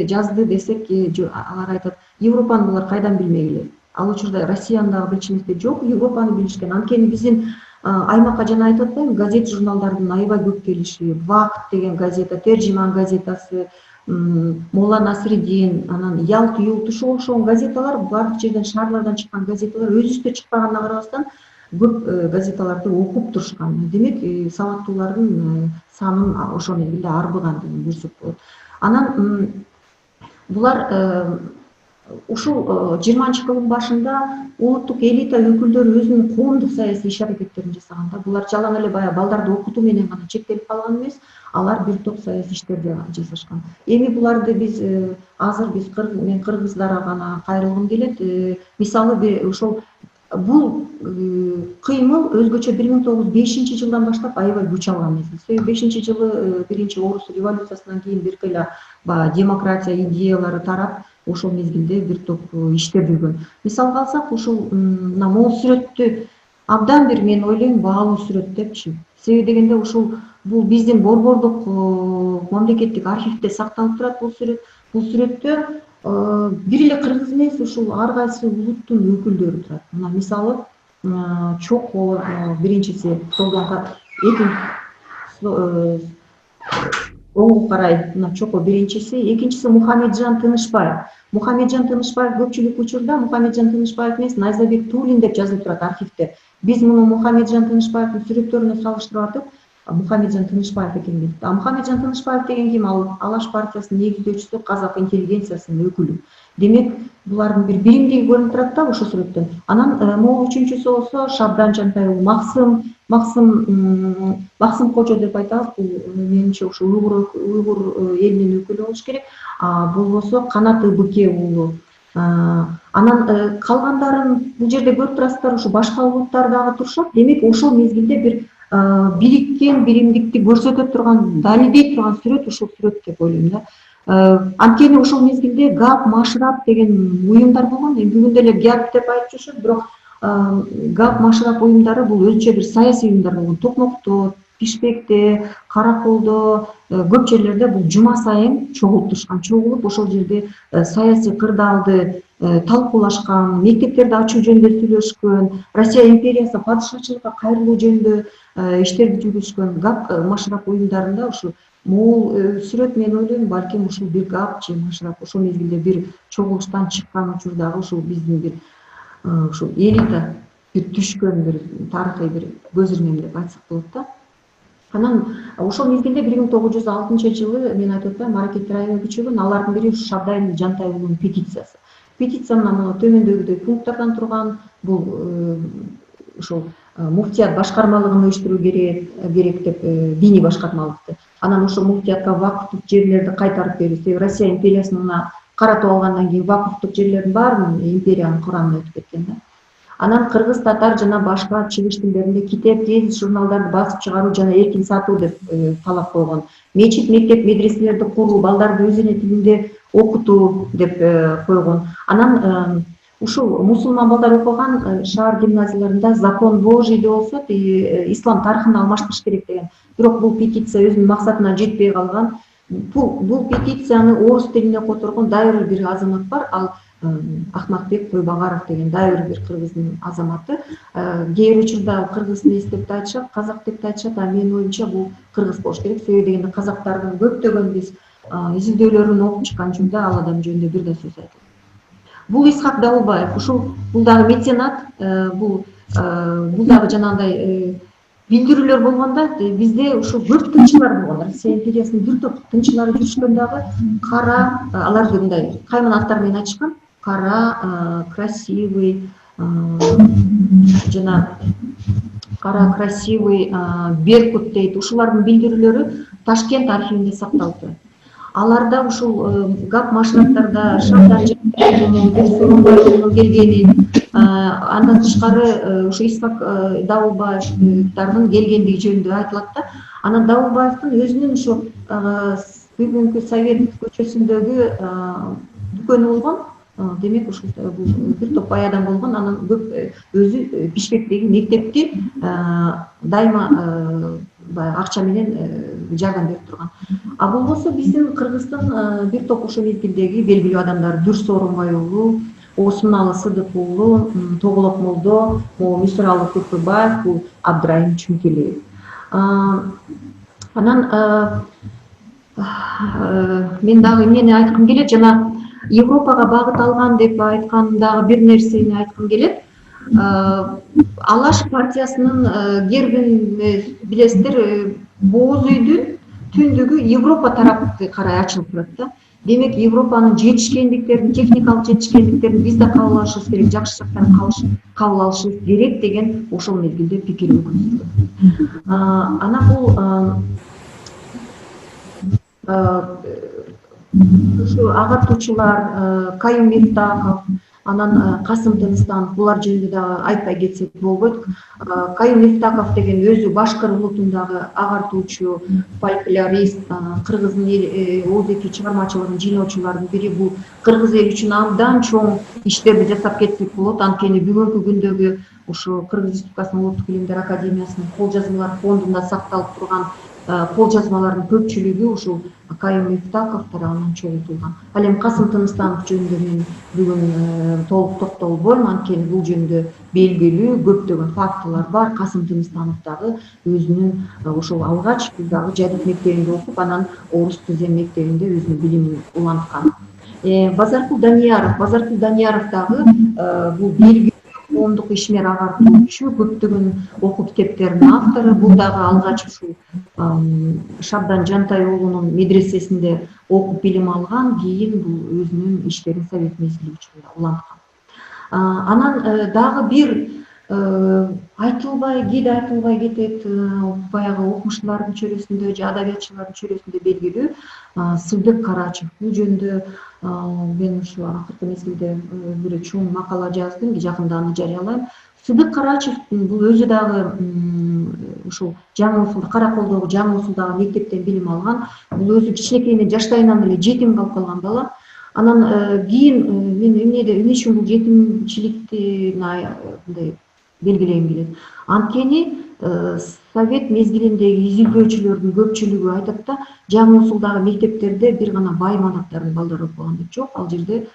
жазды десек, алар айтат: Европаны булар кайдан билмегиле? Ал учурда Россиянын дагы билишмекте жок, Европаны билишкен. Анткени биздин аймакка жана айтып атпаймынбы, газет журналдардын аябай көп келиши, Вакыт деген газета, Тержиман газетасы, Мола Насриддин, анан Ялт Юлт, ушуга окшогон газеталар, бардык жерден шаарлардан чыккан газеталар, өзүбүздө чыкпаганына карабастан көп газеталарды окуп турушкан. Демек, сабаттуулардын санын ошол мезгилде арбыган деген көрсөк болот. Анан булар ушул 20-кылдын башында улуттук элита өкүлдөрү өзүнүн коомдук саясий иш-аракеттерин жасаганда, булар жалаң эле баягы балдарды окутуу менен гана чектелип калган эмес, алар бир топ саясий иштерди жасашкан. Эми буларды биз азыр мен кыргыздарга гана кайрылгым келет. Мисалы ошол бул кыймыл өзгөчө 1905-жылдан баштап аябай күч алган мезгил. 1905-жылы биринчи орус революциясынан кийин биркеле демократия идеялары тарап, ошол мезгилде бир топ иштер жүргөн. Мисалга алсак, ушул могул сүрөттү абдан бир, мен ойлойм, баалуу сүрөт депчи. Себеби дегенде бул биздин Борбордук мамлекеттик архивде сакталып турат бул сүрөт. Бул сүрөттө бир эле кыргыз эмес, ушул ар кайсы улуттун өкүлдөрү турат. Мына мисалы Чоко биринчиси, оңго карай Чоко биринчиси, экинчиси Мухамеджан Тынышбаев. Мухамеджан Тынышбаев көпчүлүк учурда Мухамеджан Тынышбаев эмес, Найзабек Туулин деп жазылып турат архивде. Биз муну Мухамеджан Тынышбаевдин сүрөттөрүнө салыштырып атып, Мухамеджан Тынышбаев экен дейт. Мухамеджан Тынышбаев деген ким? Ал Алаш партиясынын негиздөөчүсү, казак интеллигенциясынын өкүлү. Демек, булардын бир биримдиги көрүнүп турат да ошол сүрөттөн. Анан могул үчүнчүсү болсо Шабдан Жантай уулу Максым Кожо деп айтабыз. Бул менимче ошо уйгур элинин өкүлү болуш керек. Бул болсо Канат Ыбыке уулу. Анан калгандарын бул жерде көрүп турасыздар, ошо башка улуттар дагы турушат. Демек ошол мезгилде бир бириккен биримдикти көрсөтө турган, далилдей турган сүрөт ушул сүрөт деп ойлойм да. Анткени ошол мезгилде ГАП, Машрап деген уюмдар болгон. Бүгүн деле ГАП деп айтып жүрүшөт, бирок ГАП, Машрап уюмдары бул өзүнчө бир саясий уюмдар болгон. Токмокто, Бишкекте, Караколдо, көп жерлерде бул жума сайын чогултушкан, чогулуп ошол жерде саясий кырдаалды талкуулашкан, мектептерди ачуу жөнүндө сүйлөшкөн, Россия империясы падышачылыкка кайрылуу жөнүндө иштерди жүргүзүшкөн. ГАП, Машрап уюмдарында ушу могул сүрөт, мен ойлойм, балким ушул бир ГАП же Машрап ошол мезгилде бир чогулуштан чыккан учурдагы ушул биздин бир ушул элита бир түшкөн бир тарыхый бир көз ирмем деп айтсак болот да. Анан ошол мезгилде 1906 мен айтып атпаймынбы, аракеттер аябай күчөгөн. Алардын бири Шабдан Жантай уулунун петициясы. Петиция мына төмөндөгүдөй пункттардан турган. Бул ошол муфтият башкармалыгын уюштуруу керек деп, диний башкармалыкты. Анан ошол муфтиятка вакыфтык жерлерди кайтарып берүү. Россия империясына каратып алгандан кийин вакыфтык жерлердин баары империянын курамына өтүп кеткен да. Анан кыргыз, татар жана башка чыгыш тилдеринде китеп, гезит, журналдарды басып чыгаруу жана эркин сатуу деп талап койгон. Мечит, мектеп, медреселерди куруу, балдарды өз эне тилинде окутуу деп койгон. Анан ушул мусулман балдар окуган шаар гимназияларында закон Божий деп болсо, ислам тарыхын алмаштырыш керек деген. Бирок бул петиция өзүнүн максатына жетпей калган. Бул петицияны орус тилине которгон дайыр бир азамат бар, ал Ахматбек Тойбагаров деген дайыр бир кыргыздын азаматы. Кээ бир учурда кыргыз эмес деп да айтышат, казак деп да айтышат, а менин оюмча бул кыргыз болуш керек. Себеби дегенде казактардын көптөгөн биз изилдөөлөрүн окуп чыккан учурда ал адам жөнүндө бир да сөз айтылат. Бул Исхак Дауылбаев, бул дагы меценат, бул дагы жанагындай билдирүүлөр болгондо бизде ушул көп тынчылар болгон. Россия империясынын бир топ тынчылары жүрүшкөн дагы кара, аларды мындай кайман аттар менен айтышкан. Кара, красивый, жана кара, красивый, Беркут дейт. Ушулардын билдирүүлөрү Ташкент архивинде сакталып турат. Аларда ушул ГАП, Машраптарда Шабдан Жантай келгенин, андан тышкары ушу Исхак Дауылбаевдардын келгендиги жөнүндө айтылат да. Анан Дауылбаевдин өзүнүн ушу бүгүнкү Совет көчөсүндөгү дүкөнү болгон. Демек ушул бир топ бай адам болгон. Анан көп өзү Бишкектеги мектепти дайыма акча менен жардам берип турган. А бул болсо биздин Кыргыздын бир топ ошол мезгилдеги белгилүү адамдар: Дүрс Орунбай уулу, Осмуналы Сыдык уулу, Тоголок Молдо, Мисыралы Көкөбаев, бул Абдрайым Чүнкелиев. Анан мен дагы эмнени айткым келет, жана Европага багыт алган деп айткан дагы бир нерсени айткым келет. Алаш партиясынын гербин билесиздер, Бооз үйдүн түндүгү Европа тарапка карай ачылып турат да. Демек Европанын жетишкендиктерин, техникалык жетишкендиктерин биз да кабыл алышыбыз керек, жакшы жактарын кабыл алышыбыз керек деген ошол мезгилде пикир өкүнүштүү. Анан бул ушу агартуучулар Кайым Мифтахов, анан Касым Тыныстанов, булар жөнүндө дагы айтпай кетсек болбойт. Кайым Мифтахов деген өзү башкыр улутундагы агартуучу, фольклорист, кыргыздын оозеки чыгармачылыгын жыйноочулардын бири. Бул кыргыз эли үчүн абдан чоң иштерди жасап кетсек болот. Анткени бүгүнкү күндөгү ушу Кыргыз Республикасынын Улуттук илимдер академиясынын кол жазмалар фондунда сакталып турган кол жазмалардын көпчүлүгү ушул Кайым Мифтахов тарабынан чогултулган. Ал эми Касым Тыныстанов жөнүндө мен бүгүн толук токтолбойм, анткени бул жөнүндө белгилүү көптөгөн фактылар бар. Касым Тыныстанов дагы өзүнүн ошол алгач биз дагы жадид мектебинде окуп, анан орус тизем мектебинде өзүнүн билимин уланткан. Базаркул Данияров дагы бул белгилүү коомдук ишмер агартуучу, көптөгөн окуу китептеринин автору. Бул дагы алгач ушул Шабдан Жантай уулунун медресесинде окуп билим алган, кийин бул өзүнүн иштерин Совет мезгили учурунда уланткан. Анан дагы бир кээде айтылбай кетет, баягы окумуштуулардын чөйрөсүндө же адабиятчылардын чөйрөсүндө белгилүү Сыдык Карачев. Бул жөнүндө мен ушу акыркы мезгилде бир чоң макала жаздым, жакында аны жарыялайм. Сыдык Карачев бул өзү дагы ушул жаңы усулда, Караколдогу жаңы усулдагы мектептен билим алган. Бул өзү кичинекейинен жаштайынан эле жетим калып калган бала. Анан кийин мен эмне үчүн бул жетимчиликти мындай белгилегим келет. Анткени Совет мезгилиндеги изилдөөчүлөрдүн көпчүлүгү айтат да, жаңы усулдагы мектептерде бир гана бай манаптардын балдары окуган деп. Жок, ал жерде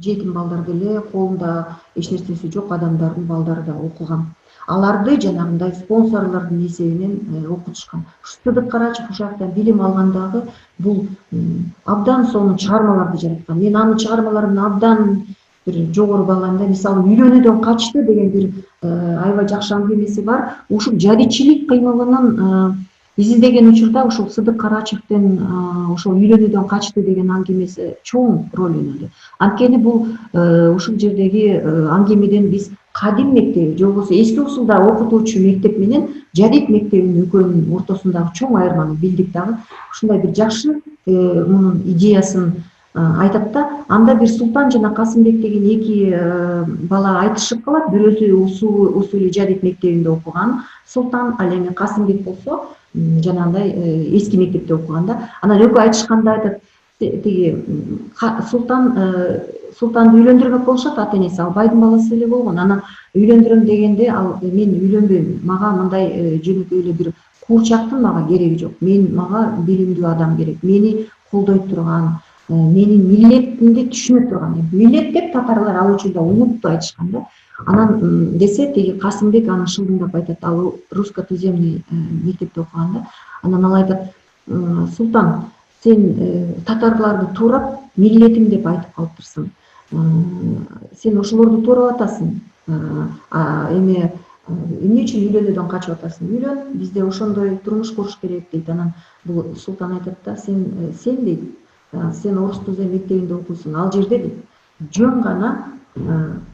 жетим балдар деле, колунда эч нерсеси жок адамдардын балдары да окуган. Аларды жанагындай спонсорлордун эсебинен окутушкан. Сыдык Карачев ошол жактан билим алгандагы бул абдан сонун чыгармаларды жараткан. Мен анын чыгармаларын абдан бир жогору баалайм да. Мисалы Үйлөнүүдөн качты деген бир аябай жакшы аңгемеси бар. Ушул жадичилик кыймылынын изилдеген учурда ушул Сыдык Карачевдин ошол Үйлөнүүдөн качты деген аңгемеси чоң роль өнөдү. Анткени бул ушул жердеги аңгемеден биз кадим мектеби же болбосо эски усулда окутуучу мектеп менен жадид мектебинин экөөнүн ортосундагы чоң айырманы билдик дагы. Ушундай бир жакшы мунун идеясын айтат да. Анда бир Султан жана Касымбек деген эки бала айтышып калат. Бирөөсү усули жадид мектебинде окуган Султан, ал эми Касымбек болсо жанагындай эски мектепте окуган да. Анан экөө айтышканда айтат, тиги Султанды үйлөндүрмөк болушат, ата энеси ал байдын баласы эле болгон. Анан үйлөндүрөм дегенде ал мен үйлөнбөйм, мага мындай жөнөкөй эле бир куурчактын мага кереги жок. Мага билимдүү адам керек. Мени колдой турган, менин миллетимди түшүнө турган. Миллет деп татарлар ал учурда улутту айтышкан да. Анан десе тиги Касымбек аны шылдыңдап айтат, ал русско-туземный мектепте окуган да. Анан ал айтат, Султан, сен татарларды туурап миллетим деп айтып калыптырсың. Сен ошолорду туурап атасың. Эмне үчүн үйлөнүүдөн качып атасың? Үйлөн, бизде ошондой турмуш куруш керек дейт. Анан бул Султан айтат да, сен дейт, сен орус тузем мектебинде окуйсуң. Ал жерде дейт, жөн гана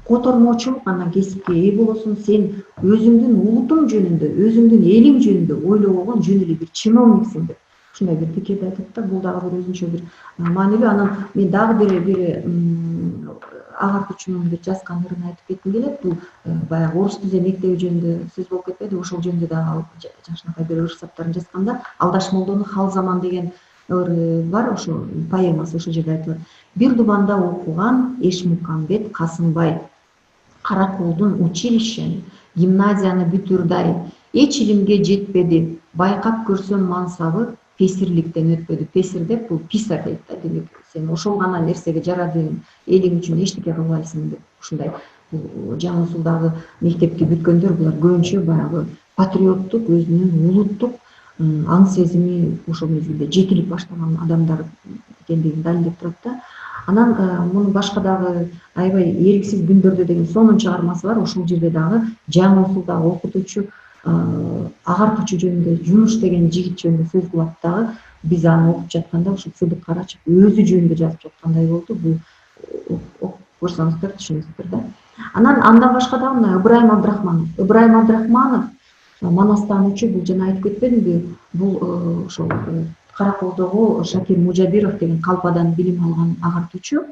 котормочулук гана кесипке ээ болосуң. Сен өзүңдүн улутуң жөнүндө, өзүңдүн элиң жөнүндө ойлобогон жөн эле бир чиновниксиң деп. Ушундай бир пикирди айтат да. Бул дагы бир өзүнчө бир маанилүү. Анан мен дагы бир агартуучунун бир жазган ырын айтып кетким келет. Бул баягы орус тузем мектеби жөнүндө сөз болуп кетпеди. Ошол жөнүндө дагы ал жакшынакай бир ыр саптарын жазганда, Алдаш Молдонун Хал заман деген ыры бар, ошо поэмасы ошол жерде айтылат. Бир дубанда окуган Эшмукамбет Касымбай, Караколдун училищени, гимназияны бүтүрдай, эч илимге жетпеди, байкап көрсөм мансабы, песирликтен өтпөдү. Песир деп бул писар дейт да, демек сен ошол гана нерсеге жарадың, элиң үчүн эчтеке кылбайсың деп. Ушундай жаңы усулдагы мектепти бүткөндөр булар көбүнчө баягы патриоттук, өзүнүн улуттук аң сезими ошол мезгилде жетилип баштаган адамдар экендигин далилдеп турат да. Анан мунун башка дагы аябай эриксиз күндөрдө деген сонун чыгармасы бар. Ошол жерде дагы жаңы усулдагы окутуучу, агартуучу жөнүндө, Жунуш деген жигит жөнүндө сөз кылат дагы. Биз аны окуп жатканда ушул Сыдык Карачев өзү жөнүндө жазып жаткандай болду. Бул окуп көрсөңүздөр түшүнөсүздөр да. Анан андан башка дагы мына Ыбрайым Абдрахманов. Ыбрайым Абдрахманов Манастануучу, бул жана айтып кетпедимби? Бул ошол Караколдогу Шакир Мужабиров деген калпадан билим алган агартуучу.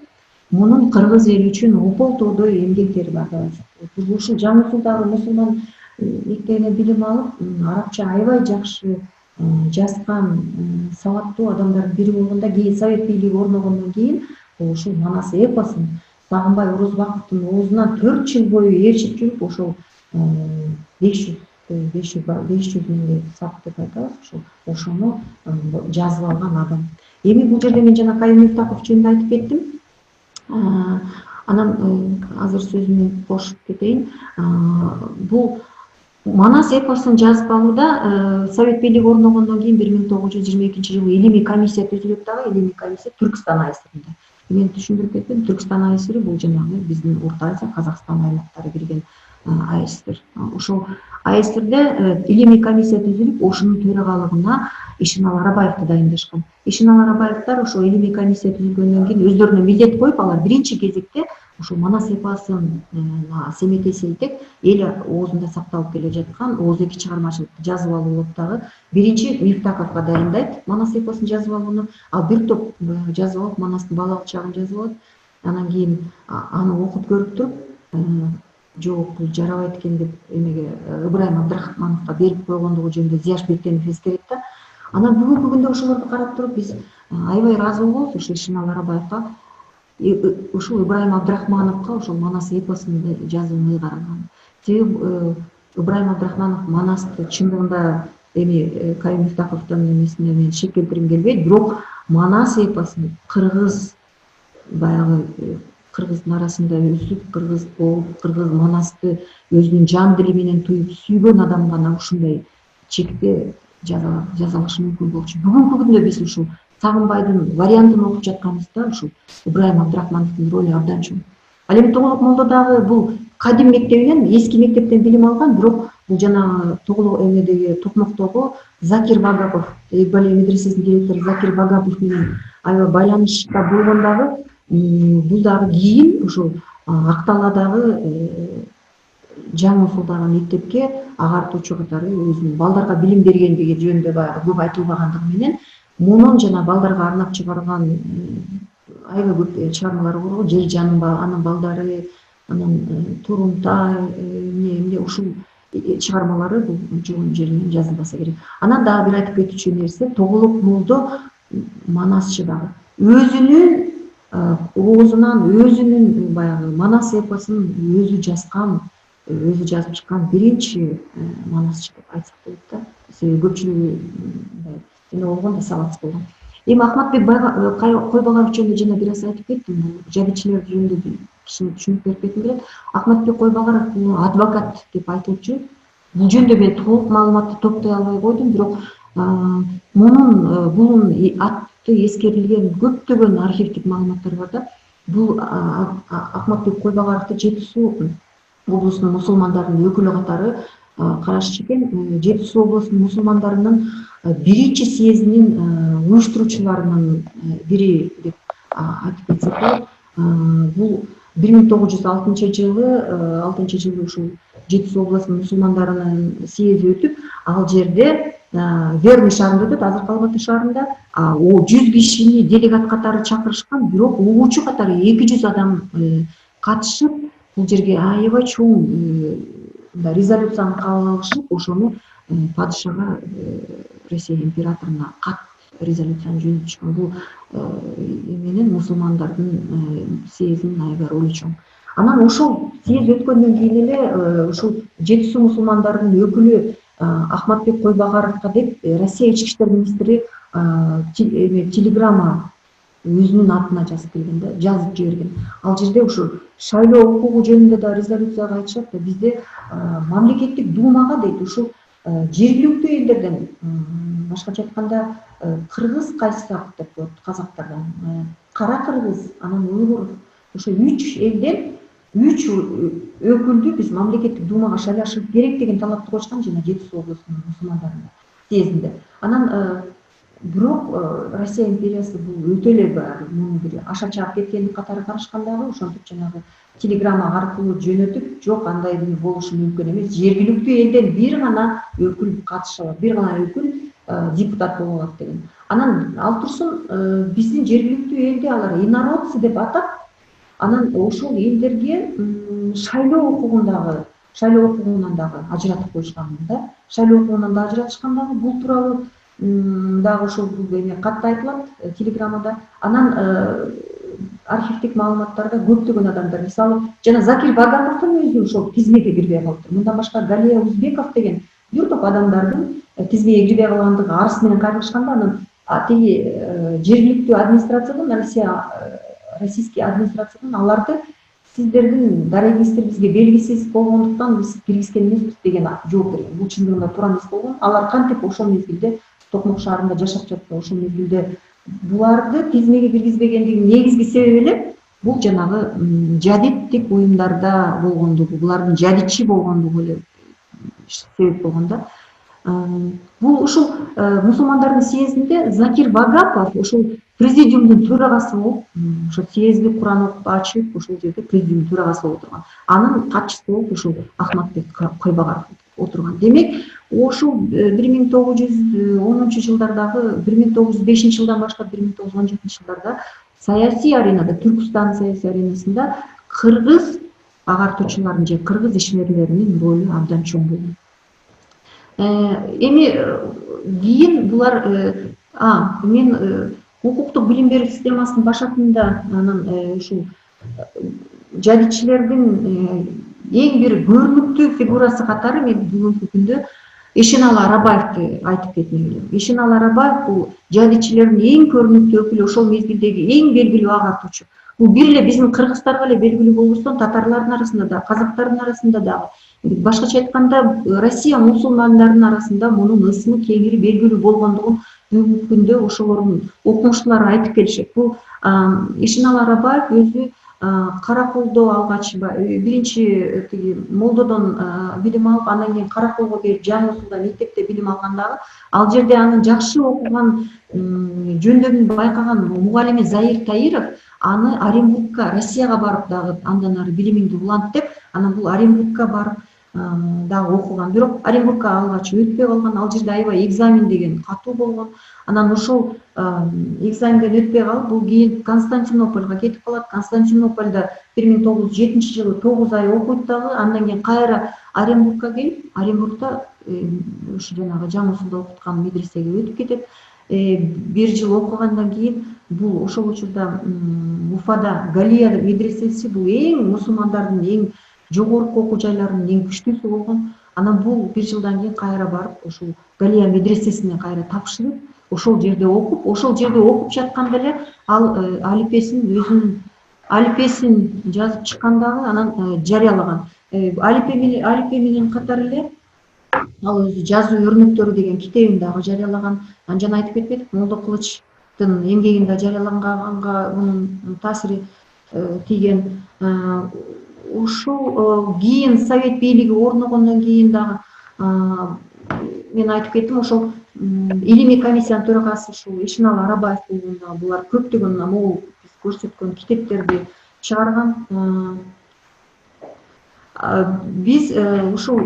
Мунун кыргыз эли үчүн ополтоодой эмгектери бар. Бул ушул жаңы усулдагы мусулман мектебинен билим алып, арабча аябай жакшы жазган, сабаттуу адамдардын бири болгондо, кийин Совет бийлиги орногондон кийин ушул Манас эпосун Сагынбай Орозбаковдун оозунан 4 жыл бою ээрчип жүрүп, ошол 500 миңдей сак деп айтабыз, ошону жазып алган адам. Эми бул жерде мен жана Кайым Мифтаков жөнүндө айтып кеттим. Анан азыр сөзүмдү кошуп кетейин. Бул Манас эпосун жазып алууда Совет бийлиги орногондон кийин 1922 жылы илимий комиссия түзүлөт дагы. Илимий комиссия Түркстан айсырында. Мен түшүндүрүп кеттим. Түркстан АЭСири бул жанагы биздин Орто Азия, Казакстан аймактары кирген АЭСтер. Ошол АЭСтерде илимий комиссия түзүлүп, ошонун төрагалыгына Ишенал Арабаевди дайындашкан. Ишенал Арабаевдер ошо илимий комиссия түзүлгөндөн кийин өздөрүнө милдет коюп, алар биринчи кезекте ошо Манас эпосун семетесейтек эл оозунда сакталып келе жаткан Ооз эки чыгармачылыкты жазып алуулуп дагы биринчи Мифтаковго дайындайт Манас эпосун жазып алууну, ал бир топ жазып алып, Манастын балалык чагын жазып алат. Анан кийин аны окуп көрүп туруп, жок, бул жарабайт экен деп эмеге Ыбырайым Абдрахмановго берип койгондугу жөнүндө Зияш Бектенов эскерет да. Анан бүгүнкү күндө ошолорду карап туруп биз аябай ыраазы болобуз ошо Ишенал Арабаевга, ушул Ыбырайым Абдрахмановго ошол Манас эпосун жазууну ыйгарган. Себеби Ыбырайым Абдрахманов Манасты чындыгында эми Кайым Мифтаковдун эмесине мен шек келтиргим келбейт, бирок Манас эпосун кыргыз, баягы кыргыздын арасында өсүп, кыргыз болуп, кыргыз Манасты өзүнүн жан дили менен туюп сүйгөн адам гана ушундай чекте жаза алышы мүмкүн болчу. Бүгүнкү күндө биз ушул Сагынбайдын вариантын окуп жатканыбызда ушул Ыбырайым Абдрахмановдун ролу абдан чоң. Ал эми Тоголок молдо дагы бул кадим мектебинен, эски мектептен билим алган, бирок бул жанагы Тоголок эмедеги Токмоктогу Закир Багапов, Игбалия медресесинин директору Закир Багапов менен аябай байланышта болгон дагы, бул дагы кийин ушул Акталадагы жаңы ушулдагы мектепке агартуучу катары өзүнүн балдарга билим бергендиги жөнүндө баягы көп айтылбагандыгы менен мунун жана балдарга арнап чыгарган аябай көп чыгармалары бар го. Жер жаным анын балдары, анан Турумтай, эмне ушул чыгармалары бул жогон жеринен жазылбаса керек. Анан дагы бир айтып кетүүчү нерсе, Тоголок молдо Манасчы дагы өзүнүн оозунан өзүнүн баягы Манас эпосун өзү жазган, өзү жазып чыккан биринчи Манасчы деп айтсак болот да. Себеби көпчүлүгү эме болгон да, сабатсыз болгон. Эми Ахматбек Койбагаров жөнүндө жана бир аз айтып кеттим. Бул жабичилер жөнүндө кичине түшүнүк берип кетким келет. Ахматбек Койбагаров бул адвокат деп айтылып жүрөт. Бул жөнүндө мен толук маалыматты топтой албай койдум, бирок булун аты эскерилген көптөгөн архивдик маалыматтар бар да. Бул Ахматбек Койбагаровду Жети Суу облусунун мусулмандарынын өкүлү катары карашчу экен. Жети Суу облусунун мусулмандарынын биринчи съездинин уюштуруучуларынын бири деп айтып кетсек болот. Бул 1906-жылы ушул Жети Суу облусунун мусулмандарынын съези өтүп, ал жерде Верный шаарында өтөт, азыркы Алматы шаарында 100 кишини делегат катары чакырышкан, бирок угуучу катары 200 адам катышып, бул жерге аябай чоң резолюцияны кабыл алышып, ошону падышага, Россия императоруна кат резолюцияны жөнөтүп чыккан. Бул эменин мусулмандардын съездинин аябай ролу чоң. Анан ошол съезд өткөндөн кийин эле ушул Жети Суу мусулмандарынын өкүлү Ахматбек Койбагаровго деп Россия ички иштер министри телеграмма өзүнүн атына жазып келген да, жазып жиберген. Ал жерде ушул шайлоо укугу жөнүндө да резолюцияга айтышат да, бизде мамлекеттик думага дейт ушул жергиликтүү элдерден, башкача айтканда кыргыз кайсак деп коет казактардан, кара кыргыз, анан уйгур, ошо 3 элден 3 өкүлдү биз мамлекеттик думага шайлашыбыз керек деген талапты коюшкан жана Жети Суу облусунун мусулмандарынын съездинде. Анан бирок Россия империясы бул өтө эле муну бир аша чаап кеткендик катары карашкандагы, ошентип жанагы телеграмма аркылуу жөнөтүп, жок, андай болушу мүмкүн эмес. Жергиликтүү элден бир гана өкүл катыша алат, бир гана өкүл депутат боло алат деген. Анан ал турсун биздин жергиликтүү элди алар инородцы деп атап, анан ошол элдерге шайлоо укугунан дагы ажыратып коюшкан да. Шайлоо укугунан да ажыратышкан дагы, бул тууралуу дагы ошол эме катта айтылат телеграммада. Анан архивдик маалыматтарда көптөгөн адамдар, мисалы жана Закир Багаповдун өзү ошол тизмеге кирбей калыптыр. Мындан башка Галия Узбеков деген бир топ адамдардын тизмеге кирбей калгандыгы арыз менен кайрылышканда, анан тиги жергиликтүү администрациядан, российский администрациядан аларды сиздердин дарегиңиздер бизге белгисиз болгондуктан биз киргизген эмеспиз деген жооп берген. Бул чындыгында туура эмес болгон. Алар кантип ошол мезгилде Токмок шаарында жашап жатты, ошол мезгилде буларды тизмеге киргизбегендигинин негизги себеби эле бул жанагы жадиттик уюмдарда болгондугу, булардын жадичи болгондугу эле себеп болгон да. Бул ушул мусулмандардын съездинде Закир Багапов ушул президиумдун төрагасы болуп, ошо съезди Куран окуп ачып, ушул жерде президиум төрагасы болуп отурган. Анын катчысы болуп ушул Ахматбек Койбагаров отурган. Демек, ошол 1910 жылдардагы 1905 жылдан баштап 1917 жылдарда саясий аренада, Түркстан саясий аренасында кыргыз агартуучулардын же кыргыз ишмерлеринин ролу абдан чоң болгон. Эми кийин булар мен укуктук билим берүү системасынын башатында анан ушул жадичилердин эң бир көрүнүктүү фигурасы катары мен бүгүнкү күндө Ишеналы Арабаевди айтып кетмек элем. Ишеналы Арабаев бул жадичилердин эң көрүнүктүү өкүлү, ошол мезгилдеги эң белгилүү агартуучу. Бул бир эле биздин кыргыздарга эле белгилүү болбостон, татарлардын арасында да, казактардын арасында дагы, башкача айтканда Россия мусулмандарынын арасында мунун ысымы кеңири белгилүү болгондугун бүгүнкү күндө ошолордун окумуштуулары айтып келишет. Бул Ишеналы Арабаев өзү Караколдо алгач биринчи тиги молдодон билим алып, андан кийин Караколго келип, Жаңы Усулда мектепте билим алгандагы, ал жерде анын жакшы окуган жөндөмүн байкаган мугалими Заир Таиров аны Оренбургка, Россияга барып дагы андан ары билимиңди улант деп, анан бул Оренбургка барып дагы окуган. Бирок Оренбургка алгач өтпөй калган, ал жерде аябай экзамен деген катуу болгон. Анан ошол экзаменден өтпөй калып, бул кийин Константинопольго кетип калат. Константинопольдо 1907 жылы 9 ай окуйт дагы, андан кийин кайра Оренбургка келип, Оренбургда ушу жанагы Жаңы Усулда окуткан медресеге өтүп кетет. Бир жыл окугандан кийин бул ошол учурда Уфада Галия медресеси бул эң мусулмандардын эң жогорку окуу жайларынын эң күчтүүсү болгон. Анан бул бир жылдан кийин кайра барып, ошол Галия медресесине кайра тапшырып, ошол жерде окуп жатканда эле ал өзүнүн алипесин жазып чыккандагы, анан жарыялаган. Алипе менен катар эле ал өзү жазуу өрнөктөрү деген китебин дагы жарыялаган. Жана айтып кетпедик, Молдо Кылычтын эмгегинде жарыяланганга мунун таасири тийген. Ушул кийин Совет бийлиги орногондон кийин дагы мен айтып кеттим, ошол илимий комиссиянын төрагасы ушул Ишеналы Арабаев болгондо булар көптөгөн могул биз көрсөткөн китептерди чыгарган. Биз ушул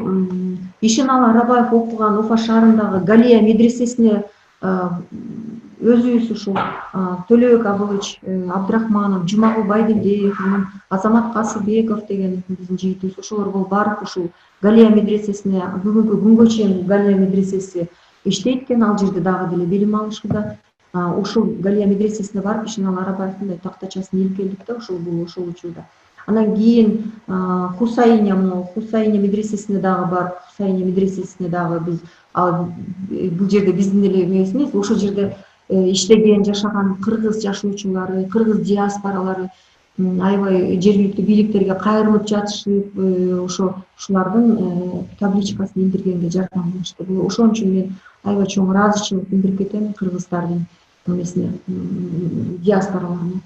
Ишеналы Арабаев окуган Уфа шаарындагы Галия медресесине өзүбүз ушул Төлөбек Абылыч Абдрахманов, Жумагул Байдилдиев, Азамат Касыбеков деген биздин жигитибиз, ошолор болуп барып ушул Галия медресесине, бүгүнкү күнгө чейин Галия медресеси иштейт экен, ал жерде дагы деле билим алышкыда. Ошол Галия медресесине барып Ишеналы Арабаевдин тактачасын илип келдик да, ошол учурда. Анан кийин Хусайня медресесине дагы барып, Хусайня медресесине дагы биз бул жерде биздин эле эмес эмес, ошол жерде иштеген, жашаган кыргыз жашоочулары, кыргыз диаспоралары аябай жергиликтүү бийликтерге кайрылып жатышып, ушулардын табличкасын илдиргенге жардам кылышты. Ошон үчүн мен аябай чоң ыраазычылык билдирип кетем кыргыздардын эмесине, диаспораларына.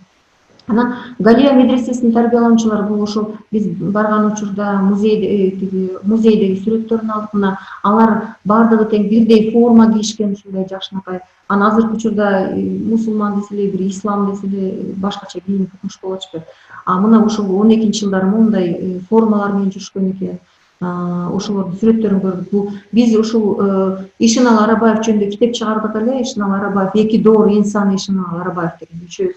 Анан Галия медресесинин тарбиялоочулары бул ошол биз барган учурда музейдеги сүрөттөрүн алдык, мына алар бардыгы тең бирдей форма кийишкен, ушундай жакшынакай. Анан азыркы учурда мусулман десе эле, бир ислам десе эле башкача кийим тукмуш болуп атышпайбы. Мына ошол 12-жылдары мындай формалар менен жүрүшкөн экен. Ошолордун сүрөттөрүн көрдүк. Бул биз ушул Ишеналы Арабаев жөнүндө китеп чыгардык эле. Ишеналы Арабаев, эки доор инсан Ишеналы Арабаев деген үчөөбүз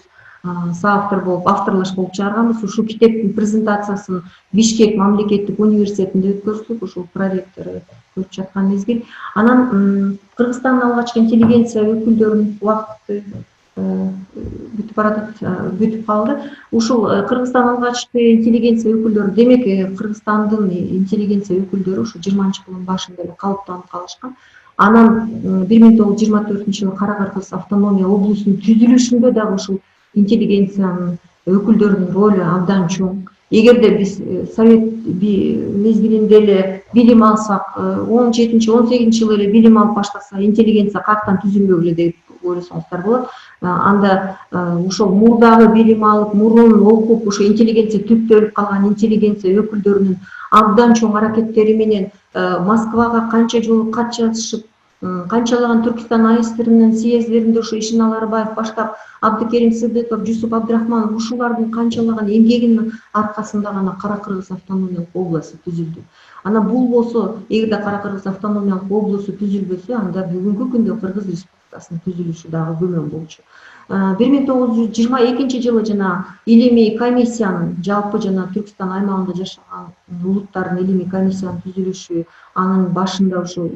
соавтор болуп, авторлаш болуп чыгарганбыз. Ушул китептин презентациясын Бишкек мамлекеттик университетинде өткөздүк, ушул проректору көрүп жаткан мезгил. Анан Кыргызстандын алгачкы интеллигенция өкүлдөрүнүн убакыты бүтүп баратат, бүтүп калды. Ушул Кыргызстан алгачкы интеллигенция өкүлдөрү, демек Кыргызстандын интеллигенция өкүлдөрү ушу 20-жылдын башында эле калыптанып калышкан. Анан 1924-жылы Кара-Кыргыз автономия облусунун түзүлүшүндө дагы ушул интеллигенциянын өкүлдөрүнүн ролу абдан чоң. Эгерде биз Совет мезгилинде эле билим алсак, 17-18 жылы эле билим алып баштаса, интеллигенция каяктан түзүлмөк эле деп ойлосоңуздар болот. Анда ошол мурдагы билим алып, мурун окуп, ошо интеллигенция түптөлүп калган интеллигенция өкүлдөрүнүн абдан чоң аракеттери менен Москвага канча жолу кат жазышып, канчалаган Түркистан айыстырынын съезддеринде ошо Ишин Аларбаев баштап, Абдыкерим Сыдыков, Жусуп Абдрахманов ушулардын канчалаган эмгегинин аркасында гана Кара Кыргыз автономиялык областу түзүлдү. Анан бул болсо, эгерде Кара Кыргыз автономиялык областу түзүлбөсө, анда бүгүнкү күндө Кыргыз Республикасынын түзүлүшү дагы күмөн болчу. 1922 жылы жана илимий комиссиянын, жалпы жана Түркстан аймагында жашаган улуттардын илимий комиссиянын түзүлүшү, анын башында ошо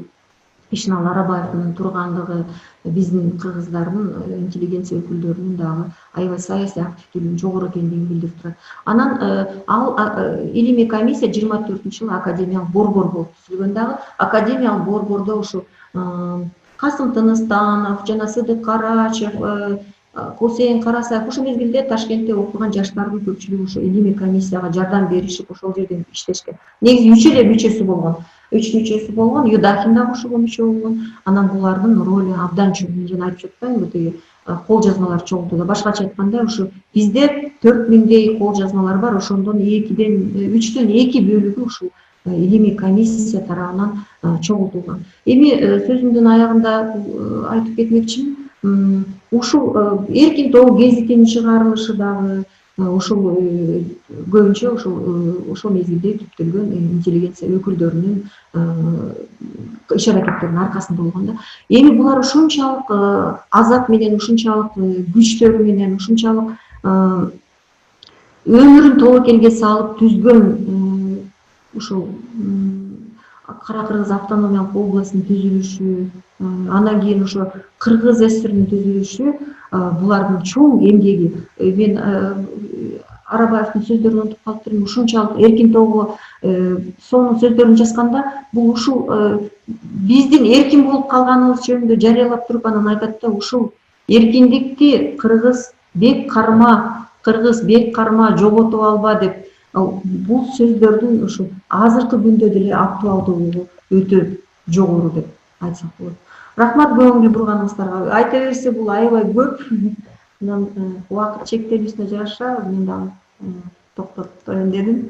Ишинал Арабаевдин тургандыгы биздин кыргыздардын интеллигенция өкүлдөрүнүн дагы аябай саясий активдүүлүгүнүн жогору экендигин билдирип турат. Анан ал илимий комиссия 24-жылы академиялык борбор болуп түзүлгөн дагы. Академиялык борбордо ошо Касым Тыныстанов жана Сыдык Карачев, Косейин Карасаев ошол мезгилде Ташкентте окуган жаштардын көпчүлүгү ошо илимий комиссияга жардам беришип, ошол жерде иштешкен. Негизи 3 эле мүчөсү болгон. 3 мүчөсү болгон, Юдахин дагы ошого мүчө болгон. Анан булардын ролу абдан чоң. Мен жана айтып жатпаймынбы, тиги кол жазмалар чогултууда. Башкача айтканда, ошо бизде 4000дей кол жазмалар бар. Ошондон 3төн 2 бөлүгү ушул илимий комиссия тарабынан чогултулган. Эми сөзүмдүн аягында айтып кетмекчимин, ушул эркин тоо гезитинин чыгарылышы дагы ошол көбүнчө ошол мезгилде түптөлгөн интеллигенция өкүлдөрүнүн иш аракеттеринин аркасында болгон да. Эми булар ушунчалык азап менен, ушунчалык күчтөрү менен, ушунчалык өмүрүн тобокелге салып түзгөн ушул Кара Кыргыз автономиялык областынын түзүлүшү, андан кийин ошо Кыргыз ССРнин түзүлүшү, булардын чоң эмгеги. Мен Арабаевдин сөздөрүн унутуп калыптырмын. Ушунчалык эркин тоого сонун сөздөрүн жазганда, бул ушул биздин эркин болуп калганыбыз жөнүндө жарыялап туруп, анан айтат да, ушул эркиндикти Кыргыз бек карма жоготуп алба деп. Бул сөздөрдүн ушу азыркы күндө деле актуалдуулугу өтө жогору деп айтсак болот. Рахмат көңүл бурганыңыздарга. Айта берсе бул аябай көп. Анан убакыт чектелүүсүнө жараша мен дагы токтоп коеюн дедим.